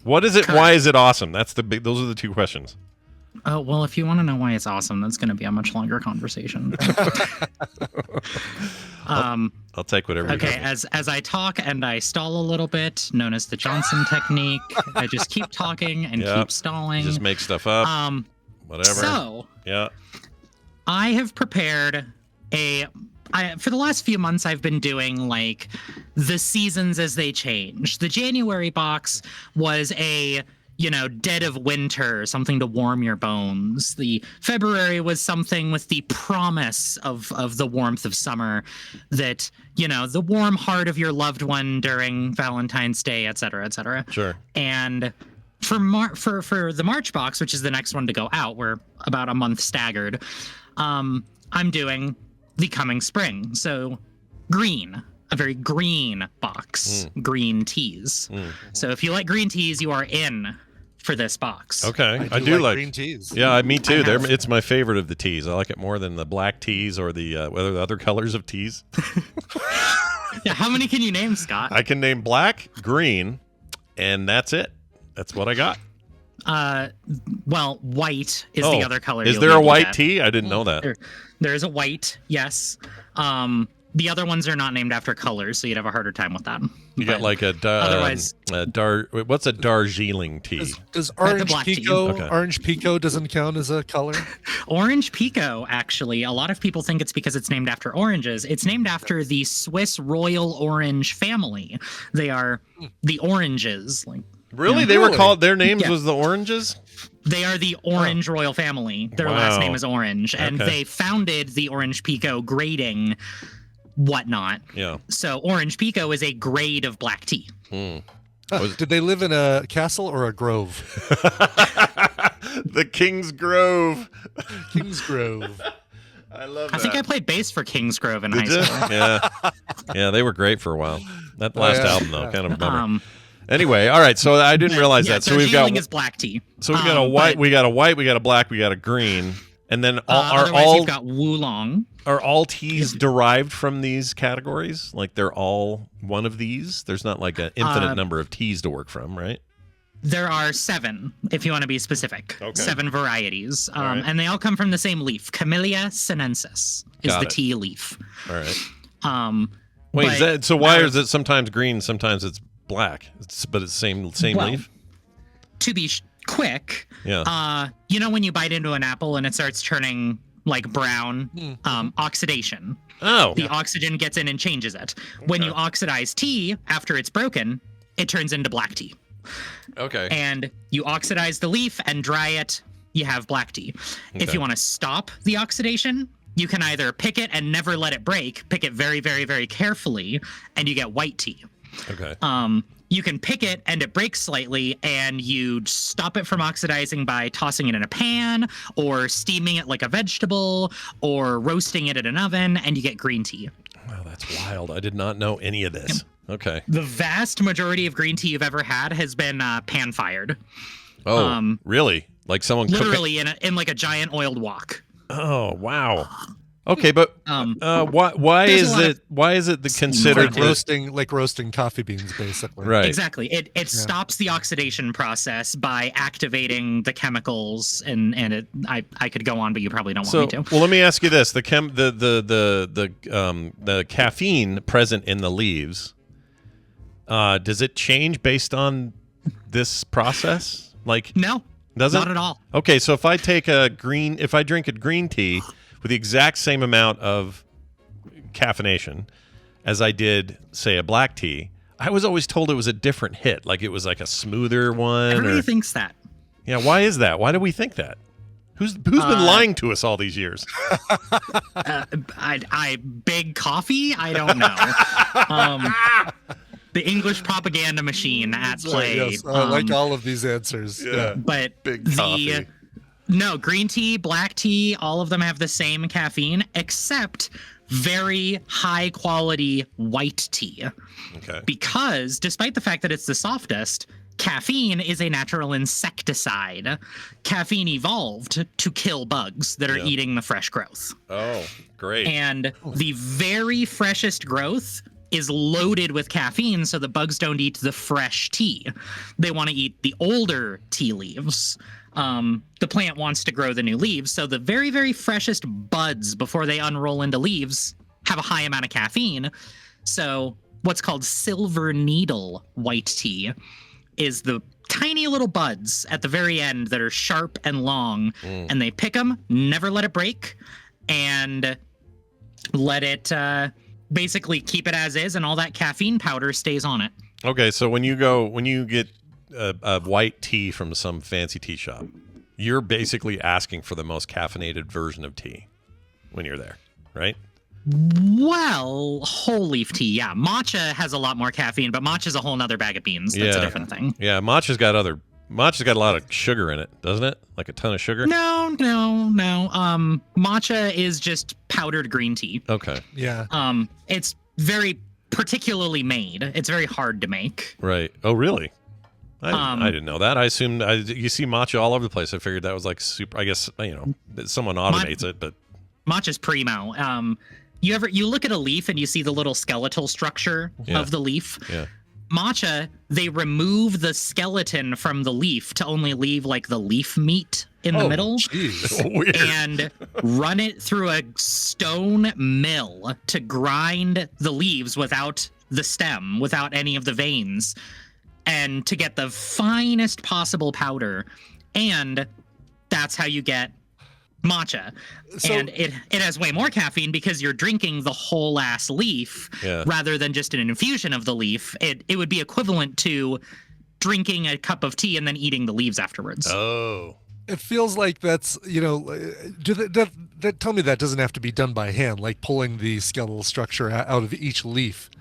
What is it? Why is it awesome? Those are the 2 questions. Oh, well, if you want to know why it's awesome, that's going to be a much longer conversation. I'll take whatever. Okay, as I talk and I stall a little bit, known as the Johnson technique, I just keep talking and keep stalling. You just make stuff up. Whatever. So, yeah. I have prepared for the last few months, I've been doing like the seasons as they change. The January box was a dead of winter, something to warm your bones. The February was something with the promise of the warmth of summer, that, the warm heart of your loved one during Valentine's Day, et cetera, et cetera. Sure. And for the March box, which is the next one to go out, we're about a month staggered. I'm doing the coming spring. So green. A very green box, green teas. So if you like green teas, you are in for this box. Okay, I do like green teas. Yeah, me too. It's my favorite of the teas. I like it more than the black teas or the other colors of teas. Yeah, how many can you name, Scott? I can name black, green, and that's it. That's what I got. Well, white is the other color. Is you'll there be a able to white get. tea? I didn't know that. There is a white, yes. The other ones are not named after colors, so you'd have a harder time with that. You got like otherwise, what's a Darjeeling tea? Does the orange black tea. pico? Okay. Orange pico doesn't count as a color. Orange Pico, actually, a lot of people think it's because it's named after oranges. It's named after the Swiss Royal Orange family. They are the oranges. Like, Really? Yeah. They were Really? called, their names Yeah. was the Oranges? they are the Orange Royal family. Their last Wow. name is Orange, and Okay. they founded the Orange Pico grading whatnot. Yeah. So Orange Pico is a grade of black tea. Did they live in a castle or a grove? The King's Grove. Kingsgrove. I love I that. think I played bass for Kingsgrove in Did high you? school. Yeah. Yeah, they were great for a while. That last yeah. album, though, kind of a bummer. Um, Anyway, all right. So I didn't realize yeah, that. So we've got Darjeeling is black tea. a white, but, we got a white, we got a black, we got a green, and then otherwise you've got Wulong. are all teas derived from these categories? Like they're all one of these? There's not like an infinite number of teas to work from, right? There are 7, if you want to be specific. Okay. 7 varieties. right. And they all come from the same leaf. Camellia sinensis is Got the it. tea leaf. All right. But Wait, is that, so why out is it sometimes green, sometimes it's black, but it's same Well, leaf? To be quick, Yeah. you know when you bite into an apple and it starts turning like brown, oxidation. Oh. The oxygen gets in and changes it. When you oxidize tea after it's broken, it turns into black tea. Okay. And you oxidize the leaf and dry it, you have black tea. If Okay. you want to stop the oxidation, you can either pick it and never let it break, pick it very, very, very carefully, and you get white tea. Okay. You can pick it and it breaks slightly, and you stop it from oxidizing by tossing it in a pan or steaming it like a vegetable or roasting it in an oven, and you get green tea. Wow, that's wild. I did not know any of this. Okay. The vast majority of green tea you've ever had has been pan fired, Oh, really? Like someone cooking? literally in like a giant oiled wok. Oh, wow. Okay, but why there's a is lot it the considered like roasting coffee beans, basically. right? Exactly. It stops the oxidation process by activating the chemicals, and I could go on, but you probably don't So, want me to. well, let me ask you this: the caffeine present in the leaves, does it change based on this process? Like, No, does it? not at all. Okay, so if I drink a green tea with the exact same amount of caffeination as I did, say, a black tea, I was always told it was a different hit. Like it was like a smoother one. Everybody or, thinks that. yeah, why is that? Why do we think that? Who's been lying to us all these years? I big coffee. I don't know. The English propaganda machine at play. Yes, I like all of these answers. Yeah. But Big coffee. No, green tea, black tea, all of them have the same caffeine, except very high quality white tea. Okay. Because despite the fact that it's the softest, caffeine is a natural insecticide. Caffeine evolved to kill bugs that are eating the fresh growth. Oh, great. And the very freshest growth is loaded with caffeine so the bugs don't eat the fresh tea. They want to eat the older tea leaves. The plant wants to grow the new leaves, so the very, very freshest buds before they unroll into leaves have a high amount of caffeine. So what's called silver needle white tea is the tiny little buds at the very end that are sharp and long, and they pick them, never let it break, and let it basically keep it as is, and all that caffeine powder stays on it. Okay, so when you get a white tea from some fancy tea shop, you're basically asking for the most caffeinated version of tea when you're there, right? Well, whole leaf tea, yeah. Matcha has a lot more caffeine, but matcha's a whole nother bag of beans. That's a different thing. Yeah, matcha's got a lot of sugar in it, doesn't it? Like a ton of sugar? No. Matcha is just powdered green tea. Okay. Yeah. It's very particularly made. It's very hard to make. Right. Oh, really? I didn't know that. I assumed you see matcha all over the place. I figured that was like super. I guess someone automates it, but Matcha's primo. You look at a leaf and you see the little skeletal structure of the leaf. Yeah. matcha, they remove the skeleton from the leaf to only leave like the leaf meat in the middle. Weird. And run it through a stone mill to grind the leaves without the stem, without any of the veins, and to get the finest possible powder. And that's how you get matcha. And it has way more caffeine because you're drinking the whole ass leaf rather than just an infusion of the leaf. It would be equivalent to drinking a cup of tea and then eating the leaves afterwards. Oh. It feels like that's, you know, tell me that doesn't have to be done by hand, like pulling the skeletal structure out of each leaf.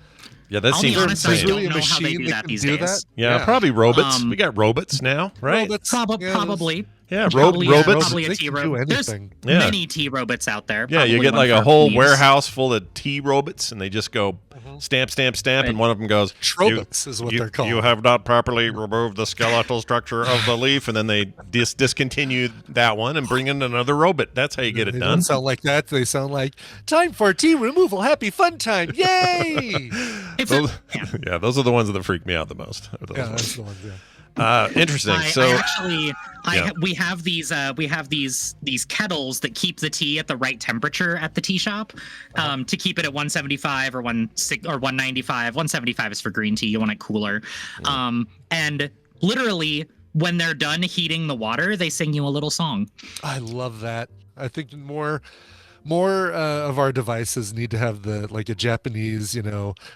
Yeah, that I'll seems be honest, I insane. don't know how they do that these days. Yeah, probably robots. We got robots now, right? Probably. Yeah, Probably robots. Probably a They tea can do robot. There's anything. many tea robots out there. Yeah, you Probably get one like a for whole leaves. warehouse full of tea robots, and they just go stamp, stamp, stamp, and one of them goes, Trobots is what they're called. You have not properly removed the skeletal structure of the leaf, and then they discontinue that one and bring in another robot. That's how you get it They done. don't sound like that. They sound like, time for tea removal. Happy fun time. Yay! Those are the ones that freak me out the most. Yeah, that's the ones, yeah. Interesting. We have these kettles that keep the tea at the right temperature at the tea shop, to keep it at 175 or 195. 175 is for green tea. You want it cooler. And literally, when they're done heating the water, they sing you a little song. I love that. I think more of our devices need to have like a Japanese,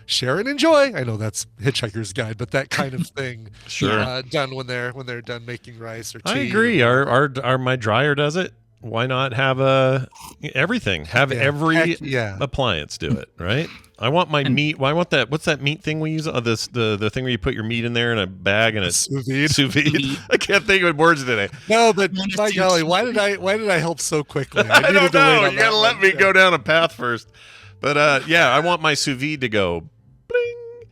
share and enjoy. I know that's Hitchhiker's Guide, but that kind of thing. Sure. Done when they're done making rice or tea. I agree. Our my dryer does it. Why not have everything? Have every appliance do it, right? I want my meat. Well, I want that. What's that meat thing we use? The thing where you put your meat in there in a bag and it's sous vide. Sous vide. I can't think of words today. No, but by golly, why did I help so quickly? I don't know. You gotta let me go down a path first. But I want my sous vide to go bling.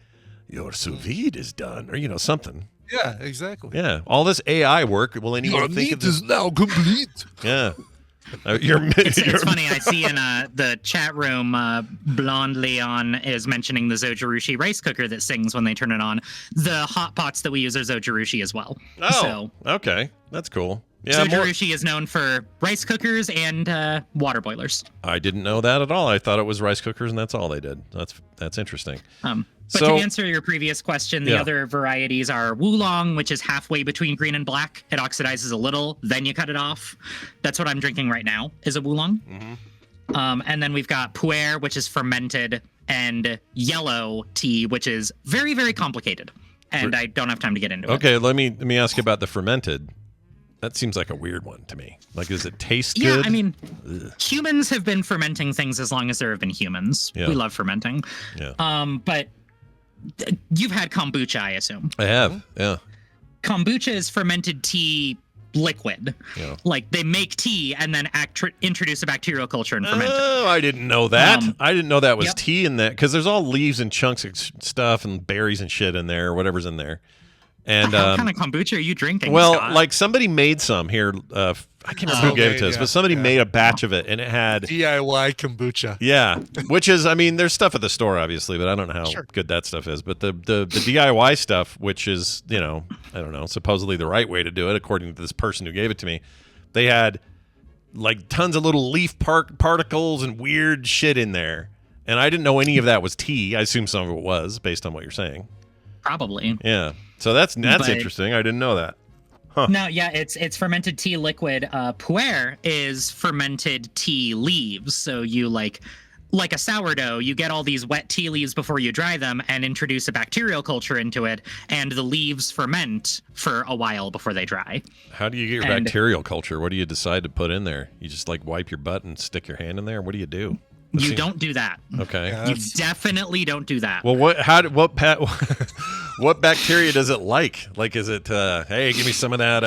Your sous vide is done, or something. Yeah, exactly. Yeah, all this AI work. Will anyone Your think meat of this? is now complete. Yeah. It's funny. I see in the chat room, Blonde Leon is mentioning the Zojirushi rice cooker that sings when they turn it on. The hot pots that we use are Zojirushi as well. Oh, okay, that's cool. Yeah, Zojirushi is known for rice cookers and water boilers. I didn't know that at all. I thought it was rice cookers, and that's all they did. That's interesting. But to answer your previous question, the other varieties are Wulong, which is halfway between green and black. It oxidizes a little, then you cut it off. That's what I'm drinking right now, is a Wulong. Mm-hmm. And then we've got Pu'er, which is fermented, and yellow tea, which is very, very complicated. And I don't have time to get into it. Okay, let me ask you about the fermented. That seems like a weird one to me. Like, does it taste good? Yeah, I mean, humans have been fermenting things as long as there have been humans. Yeah. We love fermenting. Yeah. But you've had kombucha, I assume. I have, yeah. Kombucha is fermented tea liquid. Yeah. Like, they make tea and then introduce a bacterial culture and ferment it. Oh, I didn't know that. I didn't know that was tea in that, because there's all leaves and chunks of stuff and berries and shit in there, or whatever's in there. And what kind of kombucha are you drinking, well, Scott? like somebody made some here. I can't remember who gave it to us, but somebody made a batch of it, and it had DIY kombucha. Yeah, which is, I mean, there's stuff at the store, obviously, but I don't know how good that stuff is. But the DIY stuff, which is, I don't know, supposedly the right way to do it, according to this person who gave it to me, they had like tons of little leaf particles and weird shit in there, and I didn't know any of that was tea. I assume some of it was, based on what you're saying. Probably. Yeah. So that's interesting. I didn't know that. Huh. No, yeah, it's fermented tea liquid. Pu'er is fermented tea leaves. So you like a sourdough, you get all these wet tea leaves before you dry them and introduce a bacterial culture into it, and the leaves ferment for a while before they dry. How do you get your bacterial culture? What do you decide to put in there? You just like wipe your butt and stick your hand in there? What do you do? You don't do that. Okay. You definitely don't do that. Well, what bacteria does it like? Like, is it, hey, give me some of that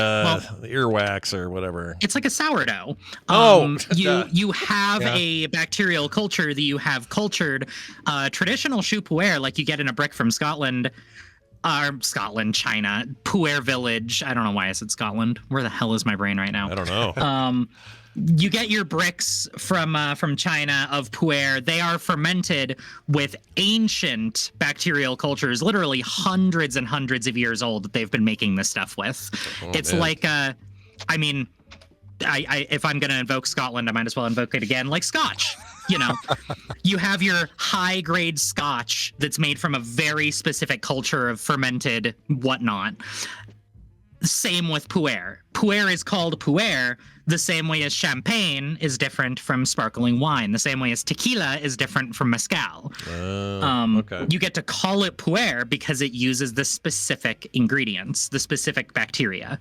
earwax or whatever? It's like a sourdough. You have a bacterial culture that you have cultured. Traditional choux pu'er, like you get in a brick from Scotland, Scotland, China, Puer Village. I don't know why I said Scotland. Where the hell is my brain right now? I don't know. You get your bricks from China of Puer. They are fermented with ancient bacterial cultures, literally hundreds and hundreds of years old that they've been making this stuff with. It's man. like, I mean, I if I'm going to invoke Scotland, I might as well invoke it again, like Scotch. You know, you have your high grade Scotch that's made from a very specific culture of fermented whatnot. Same with Puer. Puer is called Puer the same way as champagne is different from sparkling wine, the same way as tequila is different from mezcal. Okay. You get to call it Puer because it uses the specific ingredients, the specific bacteria.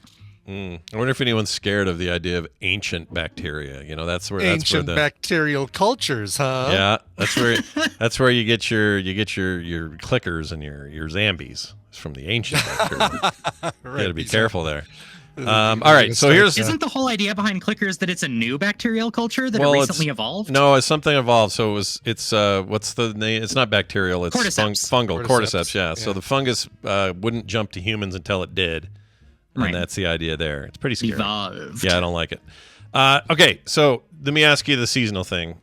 I wonder if anyone's scared of the idea of ancient bacteria. You know, that's where Ancient the bacterial cultures, huh? yeah, that's where you get your clickers and your zambies. It's from the ancient bacteria. You got to be careful there. All right, so here's Isn't the whole idea behind clickers that it's a new bacterial culture that it recently evolved? No, it's something evolved. So it's what's the name? It's not bacterial. It's Cordyceps. fungal. Cordyceps. Yeah. So the fungus wouldn't jump to humans until it did. And Right. that's the idea there. It's pretty scary. Evolved. Yeah, I don't like it. Okay, so let me ask you the seasonal thing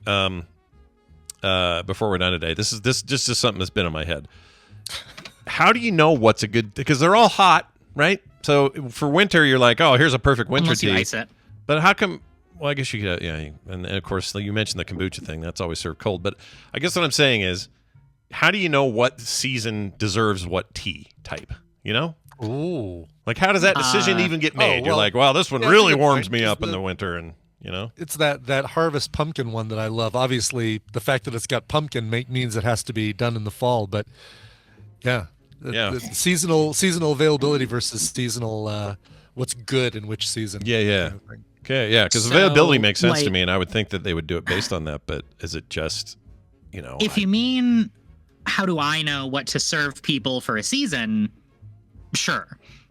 before we're done today. This is just something that's been in my head. How do you know what's a good? Because they're all hot, right? So for winter, you're like, oh, here's a perfect winter Unless tea. you ice it. But how come? Well, I guess you could, yeah. And of course, you mentioned the kombucha thing. That's always served cold. But I guess what I'm saying is, how do you know what season deserves what tea type? You know? Ooh. Like, how does that decision even get made? You're well, like, wow, this one yeah, really that's a good warms point. me It's up in the winter, and you know, It's that harvest pumpkin one that I love. Obviously, the fact that it's got pumpkin means it has to be done in the fall. But yeah, the seasonal availability versus seasonal what's good in which season. Yeah. kind of thing. Okay, yeah, because So, availability makes sense to like- me, and I would think that they would do it based on that. But is it just, you know? If you mean, how do I know what to serve people for a season? Sure.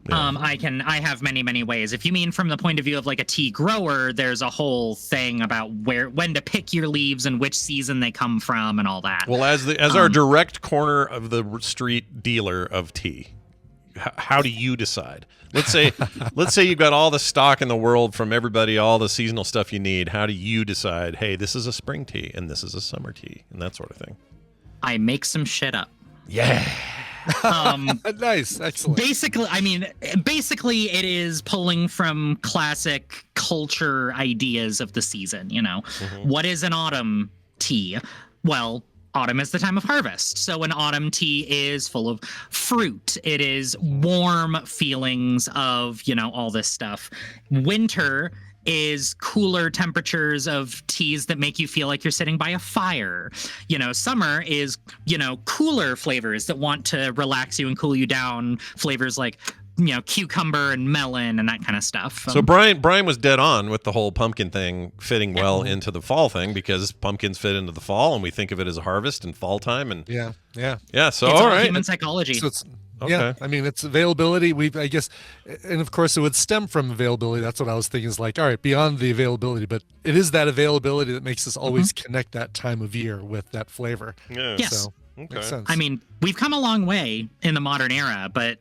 Yeah. I have many ways. If you mean from the point of view of like a tea grower, there's a whole thing about when to pick your leaves and which season they come from and all that. Well, as our direct corner of the street dealer of tea, how do you decide? Let's say you've got all the stock in the world from everybody, all the seasonal stuff you need. How do you decide? Hey, this is a spring tea and this is a summer tea and that sort of thing. I make some shit up. Yeah. Nice, excellent. Basically, it is pulling from classic culture ideas of the season, you know. What is an autumn tea? Well, autumn is the time of harvest. So an autumn tea is full of fruit. It is warm feelings of, you know, all this stuff. Winter is cooler temperatures of teas that make you feel like you're sitting by a fire. You know, summer is, you know, cooler flavors that want to relax you and cool you down. Flavors like, you know, cucumber and melon and that kind of stuff. So Brian was dead on with the whole pumpkin thing fitting well into the fall thing, because pumpkins fit into the fall and we think of it as a harvest and fall time. And Yeah. so it's all all right. human psychology. So it's Okay. yeah. I mean, it's availability. I guess, and of course, it would stem from availability. That's what I was thinking. Is like, all right, beyond the availability, but it is that availability that makes us always connect that time of year with that flavor. Yeah. Yes. So Okay. makes sense. I mean, we've come a long way in the modern era, but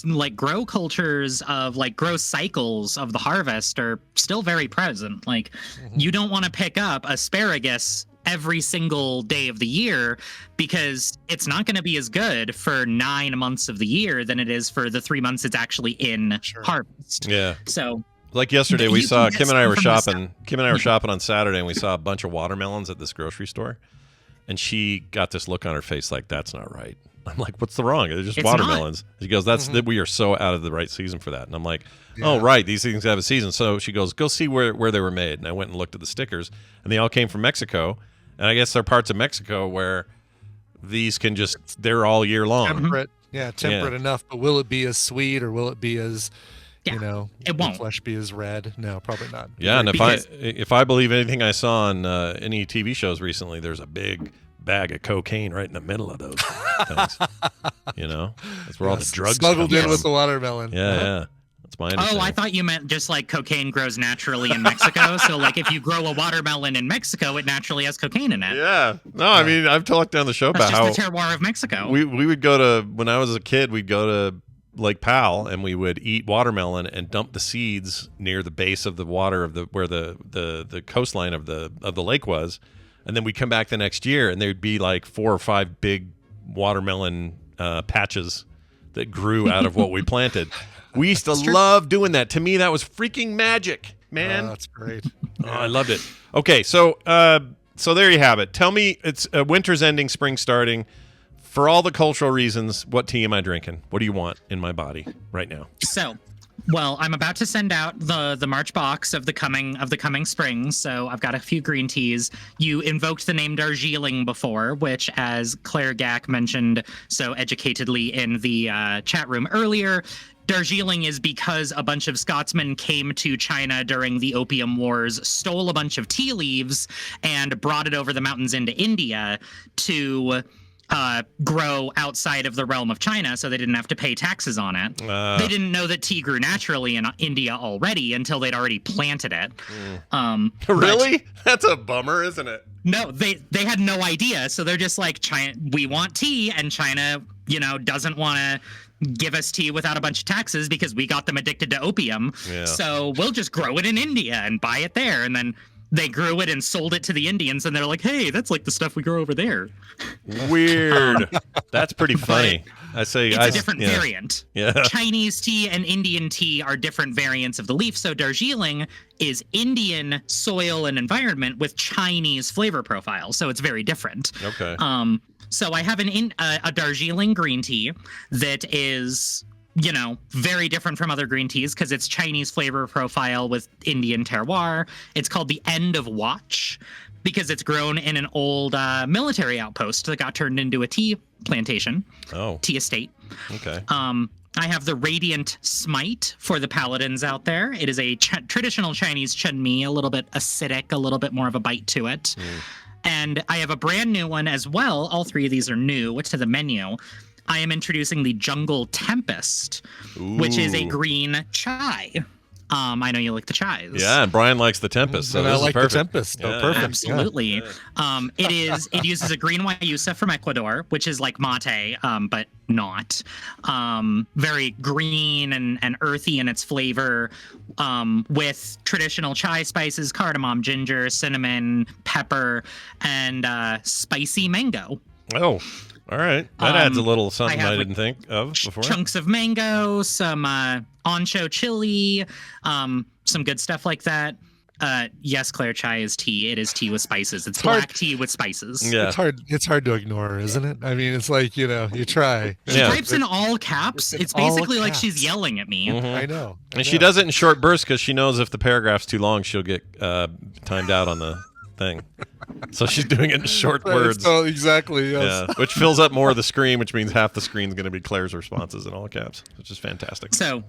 like grow cultures of like grow cycles of the harvest are still very present. Like you don't want to pick up asparagus every single day of the year because it's not going to be as good for 9 months of the year than it is for the 3 months it's actually in harvest. Yeah. So Like yesterday, You we can saw get Kim and I were some from the shopping. Kim and I were shopping on Saturday, and we saw a bunch of watermelons at this grocery store. And she got this look on her face like, "That's not right." I'm like, "What's the wrong? They're just It's watermelons." She goes, "That's that we are so out of the right season for that." And I'm like, "Oh, right, these things have a season." So she goes, "Go see where they were made." And I went and looked at the stickers, and they all came from Mexico. And I guess there are parts of Mexico where these can they're all year long. temperate enough. But will it be as sweet, or will it be as Yeah, you know, it won't. the flesh be as red? No, probably not. Yeah, and Because- if I believe anything I saw on any TV shows recently, there's a big bag of cocaine right in the middle of those things. You know, that's where all the drugs smuggled come in from. with the watermelon. Yeah, yeah. That's my understanding. Oh, I thought you meant just like cocaine grows naturally in Mexico. So like if you grow a watermelon in Mexico, it naturally has cocaine in it. Yeah. No, I mean, I've talked on the show That's about just how the terroir of Mexico. we would go to, when I was a kid, we'd go to Lake Powell and we would eat watermelon and dump the seeds near the base of the water of where the coastline of the lake was. And then we'd come back the next year and there'd be like 4 or 5 big watermelon patches that grew out of what we planted. We used to love doing that. To me, that was freaking magic, man. Oh, that's great. Oh, I loved it. Okay, so there you have it. Tell me, it's winter's ending, spring starting. For all the cultural reasons, what tea am I drinking? What do you want in my body right now? So, well, I'm about to send out the March box of the coming spring. So I've got a few green teas. You invoked the name Darjeeling before, which, as Claire Gack mentioned so educatedly in the chat room earlier, Darjeeling is because a bunch of Scotsmen came to China during the Opium Wars, stole a bunch of tea leaves, and brought it over the mountains into India to grow outside of the realm of China, so they didn't have to pay taxes on it. They didn't know that tea grew naturally in India already until they'd already planted it. Really? That's a bummer, isn't it? No, they had no idea. So they're just like, China, we want tea, and China, doesn't want to give us tea without a bunch of taxes because we got them addicted to opium. Yeah. So we'll just grow it in India and buy it there, and then they grew it and sold it to the Indians, and they're like, hey, that's like the stuff we grow over there. Weird. That's pretty funny. It's a different variant. Yeah. Chinese tea and Indian tea are different variants of the leaf. So Darjeeling is Indian soil and environment with Chinese flavor profile. So it's very different. Okay. So I have a Darjeeling green tea that is, very different from other green teas because it's Chinese flavor profile with Indian terroir. It's called the End of Watch because it's grown in an old military outpost that got turned into a tea plantation. Oh. Tea estate. Okay. I have the Radiant Smite for the paladins out there. It is a traditional Chinese chutney, a little bit acidic, a little bit more of a bite to it. And I have a brand new one as well. All 3 of these are new to the menu. I am introducing the Jungle Tempest, which is a green chai. I know you like the chais. Yeah, and Brian likes the Tempest. So and this I is like perfect. the Tempest. Yeah. Oh, perfect. Absolutely. Yeah. It uses a green Guayusa from Ecuador, which is like mate, but not. Very green and earthy in its flavor, with traditional chai spices, cardamom, ginger, cinnamon, pepper, and spicy mango. Oh, all right. That adds a little something I didn't think of before. Chunks of mango, some ancho chili, some good stuff like that. Yes, Claire, chai is tea. It is tea with spices. It's black tea with spices. Yeah. It's hard to ignore, isn't it? I mean, it's like, you try. She types in all caps. It's basically like she's yelling at me. Mm-hmm. I know. And she does it in short bursts because she knows if the paragraph's too long, she'll get timed out on the thing. So she's doing it in short words. Oh, exactly. Yes. Yeah, which fills up more of the screen, which means half the screen's going to be Claire's responses in all caps, which is fantastic. So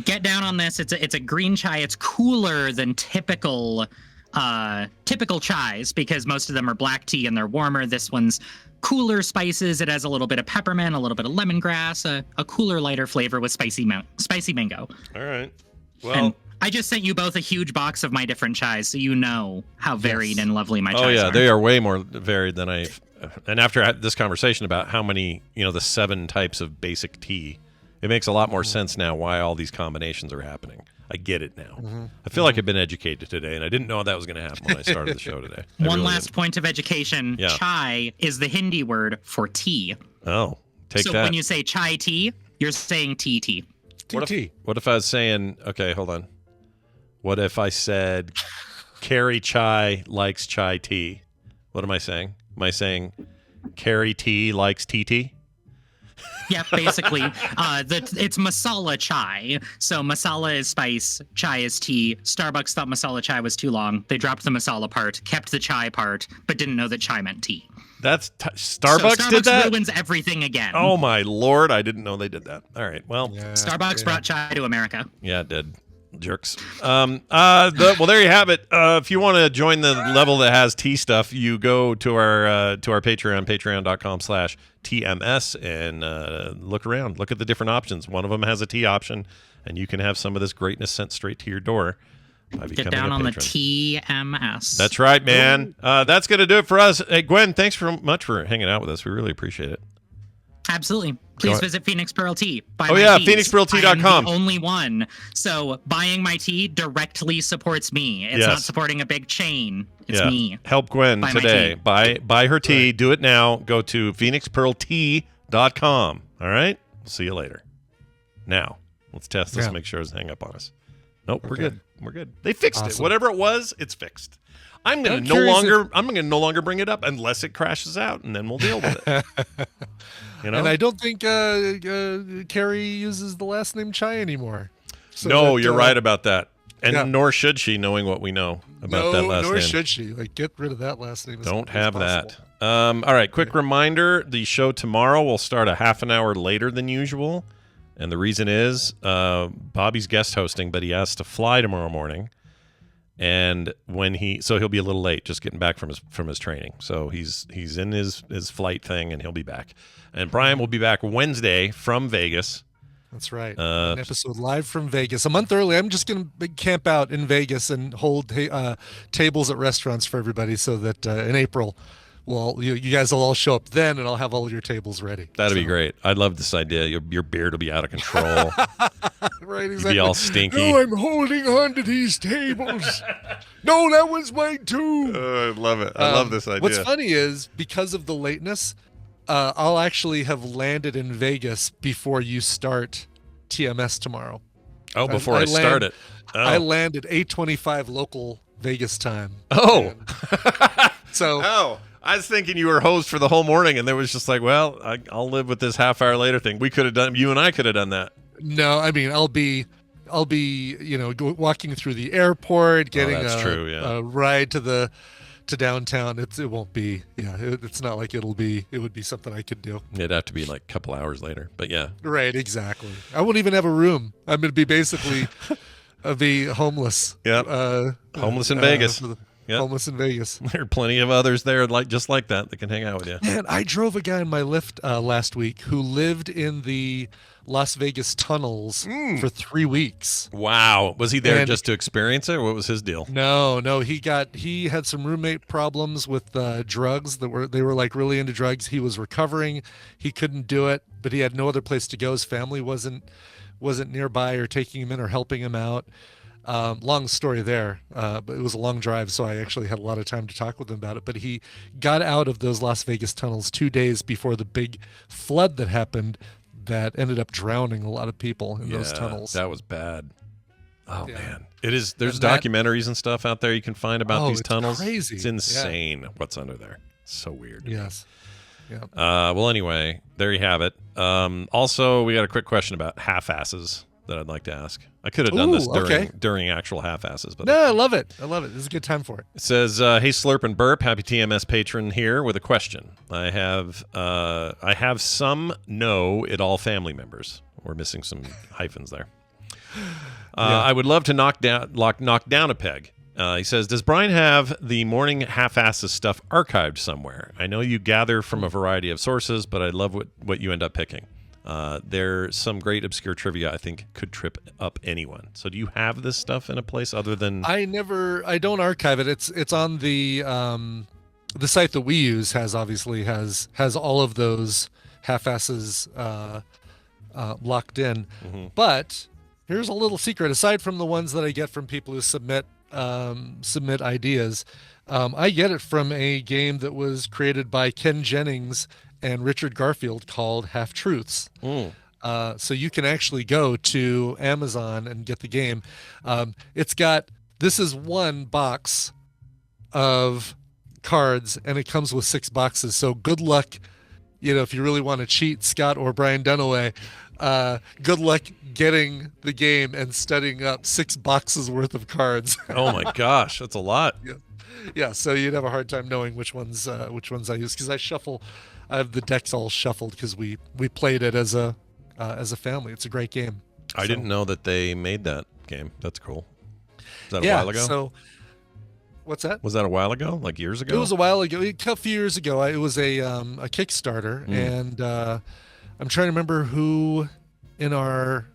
get down on this. It's a green chai. It's cooler than typical chais because most of them are black tea and they're warmer. This one's cooler spices. It has a little bit of peppermint, a little bit of lemongrass, a cooler, lighter flavor with spicy mango. All right. Well, and I just sent you both a huge box of my different chais, so you know how varied and lovely my chais are. Oh yeah, they are way more varied than and after this conversation about how many, the 7 types of basic tea, it makes a lot more sense now why all these combinations are happening. I get it now. Mm-hmm. I feel like I've been educated today, and I didn't know that was going to happen when I started the show today. One last point of education. Yeah. Chai is the Hindi word for tea. Oh, take that. So when you say chai tea, you're saying tea. What if I was saying, okay, hold on. What if I said, Carrie Chai likes chai tea? What am I saying? Am I saying Carrie T likes tea? Yeah, basically. It's masala chai. So masala is spice, chai is tea. Starbucks thought masala chai was too long. They dropped the masala part, kept the chai part, but didn't know that chai meant tea. That's Starbucks did that? Starbucks ruins everything again. Oh my Lord, I didn't know they did that. All right, well. Yeah, Starbucks brought chai to America. Yeah, it did. Jerks. Well, there you have it. If you want to join the level that has tea stuff, you go to our Patreon, patreon.com/TMS, and look around. Look at the different options. One of them has a tea option. and you can have some of this greatness sent straight to your door by becoming Get down a on the patron. TMS. That's right, man. That's going to do it for us. Hey, Gwen, thanks much for hanging out with us. We really appreciate it. Absolutely. Please visit Phoenix Pearl Tea. phoenixpearltea.com. I am the only one. So buying my tea directly supports me. It's not supporting a big chain. It's me. Help Gwen today. Buy her tea. Do it now. Go to phoenixpearltea.com. All right? We'll see you later. Now, let's test this and make sure it doesn't hang up on us. Nope, we're good. We're good. They fixed it. Whatever it was, it's fixed. I'm gonna no longer bring it up unless it crashes out, and then we'll deal with it. You know? And I don't think Carrie uses the last name Chai anymore. So no, you're right about that. And nor should she, knowing what we know about that last name. Nor should she. Like, get rid of that last name. Don't have that. All right, quick reminder. The show tomorrow will start a half an hour later than usual. And the reason is Bobby's guest hosting, but he has to fly tomorrow morning. And so he'll be a little late, just getting back from his training. So he's in his flight thing, and he'll be back. And Brian will be back Wednesday from Vegas. That's right. An episode live from Vegas. A month early, I'm just going to camp out in Vegas and hold tables at restaurants for everybody so that in April, you guys will all show up then, and I'll have all your tables ready. That'd be great. I love this idea. Your beard will be out of control. Right, exactly. You'll be all stinky. No, I'm holding on to these tables. No, that was mine too. I love it. I love this idea. What's funny is, because of the lateness, I'll actually have landed in Vegas before you start TMS tomorrow. Oh, before I start it. Oh. I land at 8:25 local Vegas time. Oh. So. I was thinking you were host for the whole morning, and there was just like, well, I'll live with this half hour later thing. You and I could have done that. No, I mean, I'll be, walking through the airport, getting a ride to downtown. It won't be, it's not like it would be something I could do. It'd have to be like a couple hours later, but yeah. Right, exactly. I won't even have a room. I'm going to be basically, be homeless. Yeah. Homeless in Vegas. Yep. Homeless in Vegas. There are plenty of others there just like that can hang out with you. Man, I drove a guy in my Lyft last week who lived in the Las Vegas tunnels for 3 weeks. Wow. Was he there just to experience it, or what was his deal? No. He had some roommate problems with drugs. They were like really into drugs. He was recovering. He couldn't do it, but he had no other place to go. His family wasn't nearby or taking him in or helping him out. Long story there, but it was a long drive, so I actually had a lot of time to talk with him about it. But he got out of those Las Vegas tunnels 2 days before the big flood that happened that ended up drowning a lot of people in those tunnels. That was bad. Oh, man. It is. There's documentaries and stuff out there you can find about these tunnels. Crazy. It's insane what's under there. So weird. Yes. Yeah. Well, anyway, there you have it. Also, we got a quick question about half-asses that I'd like to ask. I could have done this during actual half-asses, but I love it. This is a good time for it. It says, "Hey Slurp and Burp, happy TMS patron here with a question. I have some it all family members. We're missing some hyphens there. I would love to knock down a peg. He says, does Brian have the morning half-asses stuff archived somewhere? I know you gather from a variety of sources, but I love what you end up picking. There's some great obscure trivia I think could trip up anyone. So do you have this stuff in a place other than? I don't archive it. It's on the site that we use has all of those half-asses locked in. Mm-hmm. But here's a little secret. Aside from the ones that I get from people who submit ideas, I get it from a game that was created by Ken Jennings and Richard Garfield called Half Truths. So you can actually go to Amazon and get the game. This is one box of cards, and it comes with 6 boxes. So good luck, if you really want to cheat, Scott or Brian Dunaway, good luck getting the game and studying up 6 boxes worth of cards. Oh my gosh, that's a lot. Yeah. So you'd have a hard time knowing which ones I use, because I have the decks all shuffled because we played it as a family. It's a great game. I didn't know that they made that game. That's cool. Is that a while ago? So what's that? Was that a while ago? Like years ago? It was a while ago. A few years ago. It was a Kickstarter, and I'm trying to remember who in our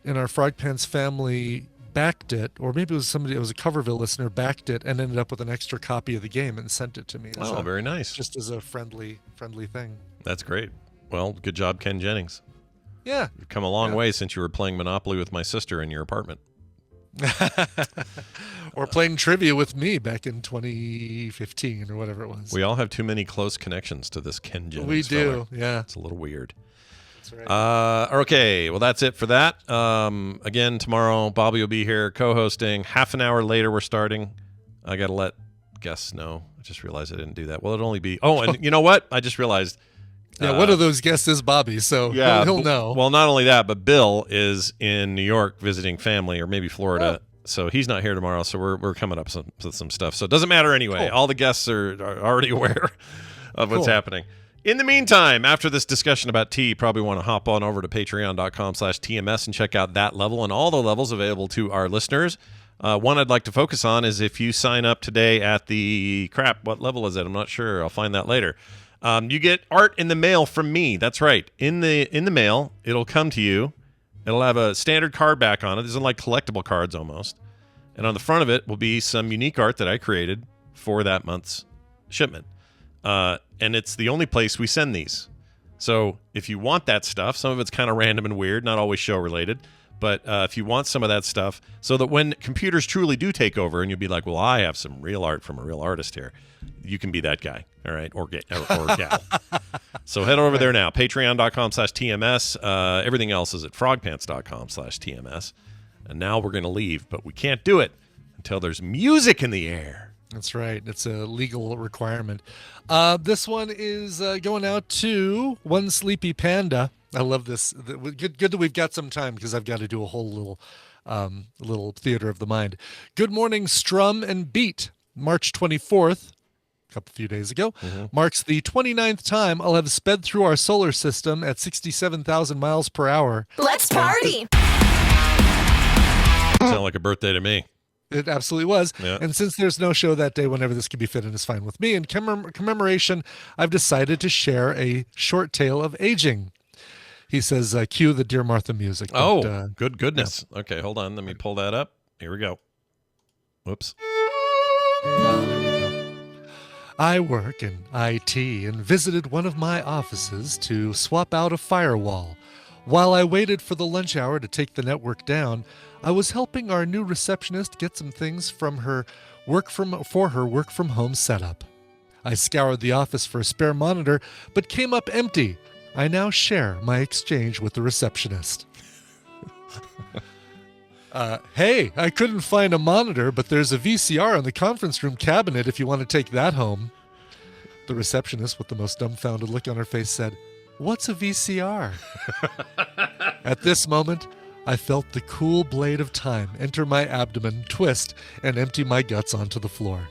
in our Frog Pants family backed it, or maybe it was a Coverville listener backed it and ended up with an extra copy of the game and sent it to me. Oh, very nice. Just as a friendly thing. That's great. Well, good job, Ken Jennings. Yeah. You've come a long way since you were playing Monopoly with my sister in your apartment. Or playing trivia with me back in 2015 or whatever it was. We all have too many close connections to this Ken Jennings. We do, fella. yeah. It's a little weird. That's right. Okay, well, that's it for that. Again, tomorrow, Bobby will be here co-hosting. Half an hour later, we're starting. I got to let guests know. I just realized I didn't do that. Well, it'll only be... Oh, and you know what? I just realized... Yeah, one of those guests is Bobby, so yeah, he'll know. Well, not only that, but Bill is in New York visiting family, or maybe Florida. So he's not here tomorrow, so we're coming up with some stuff. So it doesn't matter anyway. Cool. All the guests are already aware of what's happening. In the meantime, after this discussion about tea, you probably want to hop on over to patreon.com/TMS and check out that level and all the levels available to our listeners. One I'd like to focus on is if you sign up today at the... what level is it? I'm not sure. I'll find that later. You get art in the mail from me. That's right. In the mail, it'll come to you. It'll have a standard card back on it. These are like collectible cards almost. And on the front of it will be some unique art that I created for that month's shipment. And it's the only place we send these. So if you want that stuff, some of it's kind of random and weird, not always show related. But if you want some of that stuff, so that when computers truly do take over and you'll be like, well, I have some real art from a real artist here, you can be that guy, all right, or gal. So head over there now, patreon.com/TMS. Everything else is at frogpants.com/TMS. And now we're going to leave, but we can't do it until there's music in the air. That's right. It's a legal requirement. This one is going out to One Sleepy Panda. I love this. Good that we've got some time because I've got to do a whole little theater of the mind. Good morning, Strum and Beat. March 24th, a few days ago, marks the 29th time I'll have sped through our solar system at 67,000 miles per hour. Let's party! Sound like a birthday to me. It absolutely was. Yeah. And since there's no show that day, whenever this can be fit in is fine with me. In commemoration, I've decided to share a short tale of aging. He says, cue the Dear Martha music. But, good goodness. Yeah. Okay, hold on. Let me pull that up. Here we go. Whoops. I work in IT and visited one of my offices to swap out a firewall. While I waited for the lunch hour to take the network down, I was helping our new receptionist get some things from her work from home setup. I scoured the office for a spare monitor, but came up empty. I now share my exchange with the receptionist. Hey, I couldn't find a monitor, but there's a VCR in the conference room cabinet if you want to take that home. The receptionist, with the most dumbfounded look on her face, said, "What's a VCR?" At this moment, I felt the cool blade of time enter my abdomen, twist, and empty my guts onto the floor.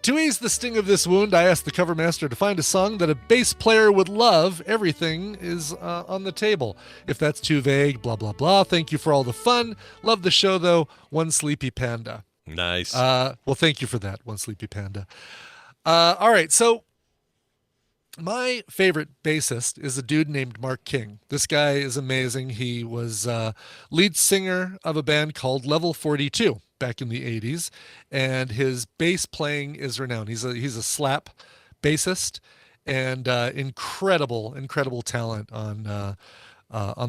To ease the sting of this wound, I asked the cover master to find a song that a bass player would love. Everything is on the table. If that's too vague, blah, blah, blah. Thank you for all the fun. Love the show, though. One Sleepy Panda. Nice. Well, thank you for that, One Sleepy Panda. All right, so my favorite bassist is a dude named Mark King. This guy is amazing. He was lead singer of a band called Level 42 back in the 80s, and his bass playing is renowned. He's a slap bassist and incredible talent on the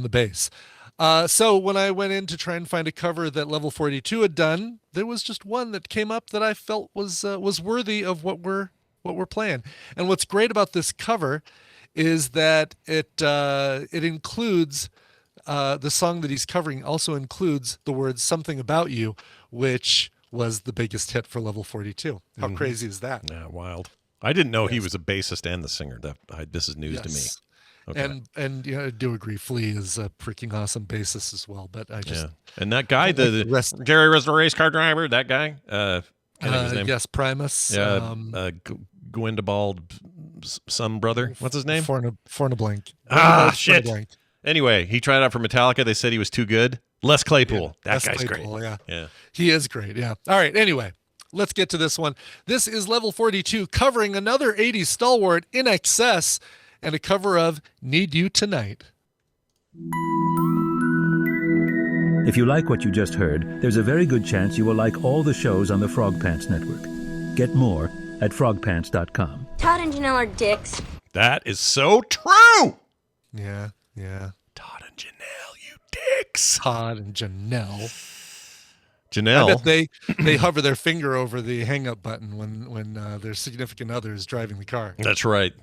bass. So when I went in to try and find a cover that Level 42 had done, there was just one that came up that I felt was worthy of what we're playing. And what's great about this cover is that it includes the song that he's covering also includes the words "Something About You," which was the biggest hit for Level 42. How crazy is that? Yeah, wild. I didn't know he was a bassist and the singer. This is news to me. Okay. And you know, I do agree, Flea is a freaking awesome bassist as well. But I just and that guy, the Gary Resner race car driver, that guy, his name? Yes, Primus. Gwendabald, some brother. What's his name? Fornablank. Shit. Fornablank. Anyway, he tried out for Metallica. They said he was too good. Les Claypool. Yeah, that guy's Claypool, great. Yeah. He is great. Yeah. All right. Anyway, let's get to this one. This is Level 42 covering another 80s stalwart, In Excess, and a cover of Need You Tonight. If you like what you just heard, there's a very good chance you will like all the shows on the Frog Pants Network. Get more at frogpants.com. Todd and Janelle are dicks. That is so true. Yeah. Todd and Janelle, you dicks. Todd and Janelle. Janelle. I bet they hover their finger over the hang up button when their significant other is driving the car. That's right.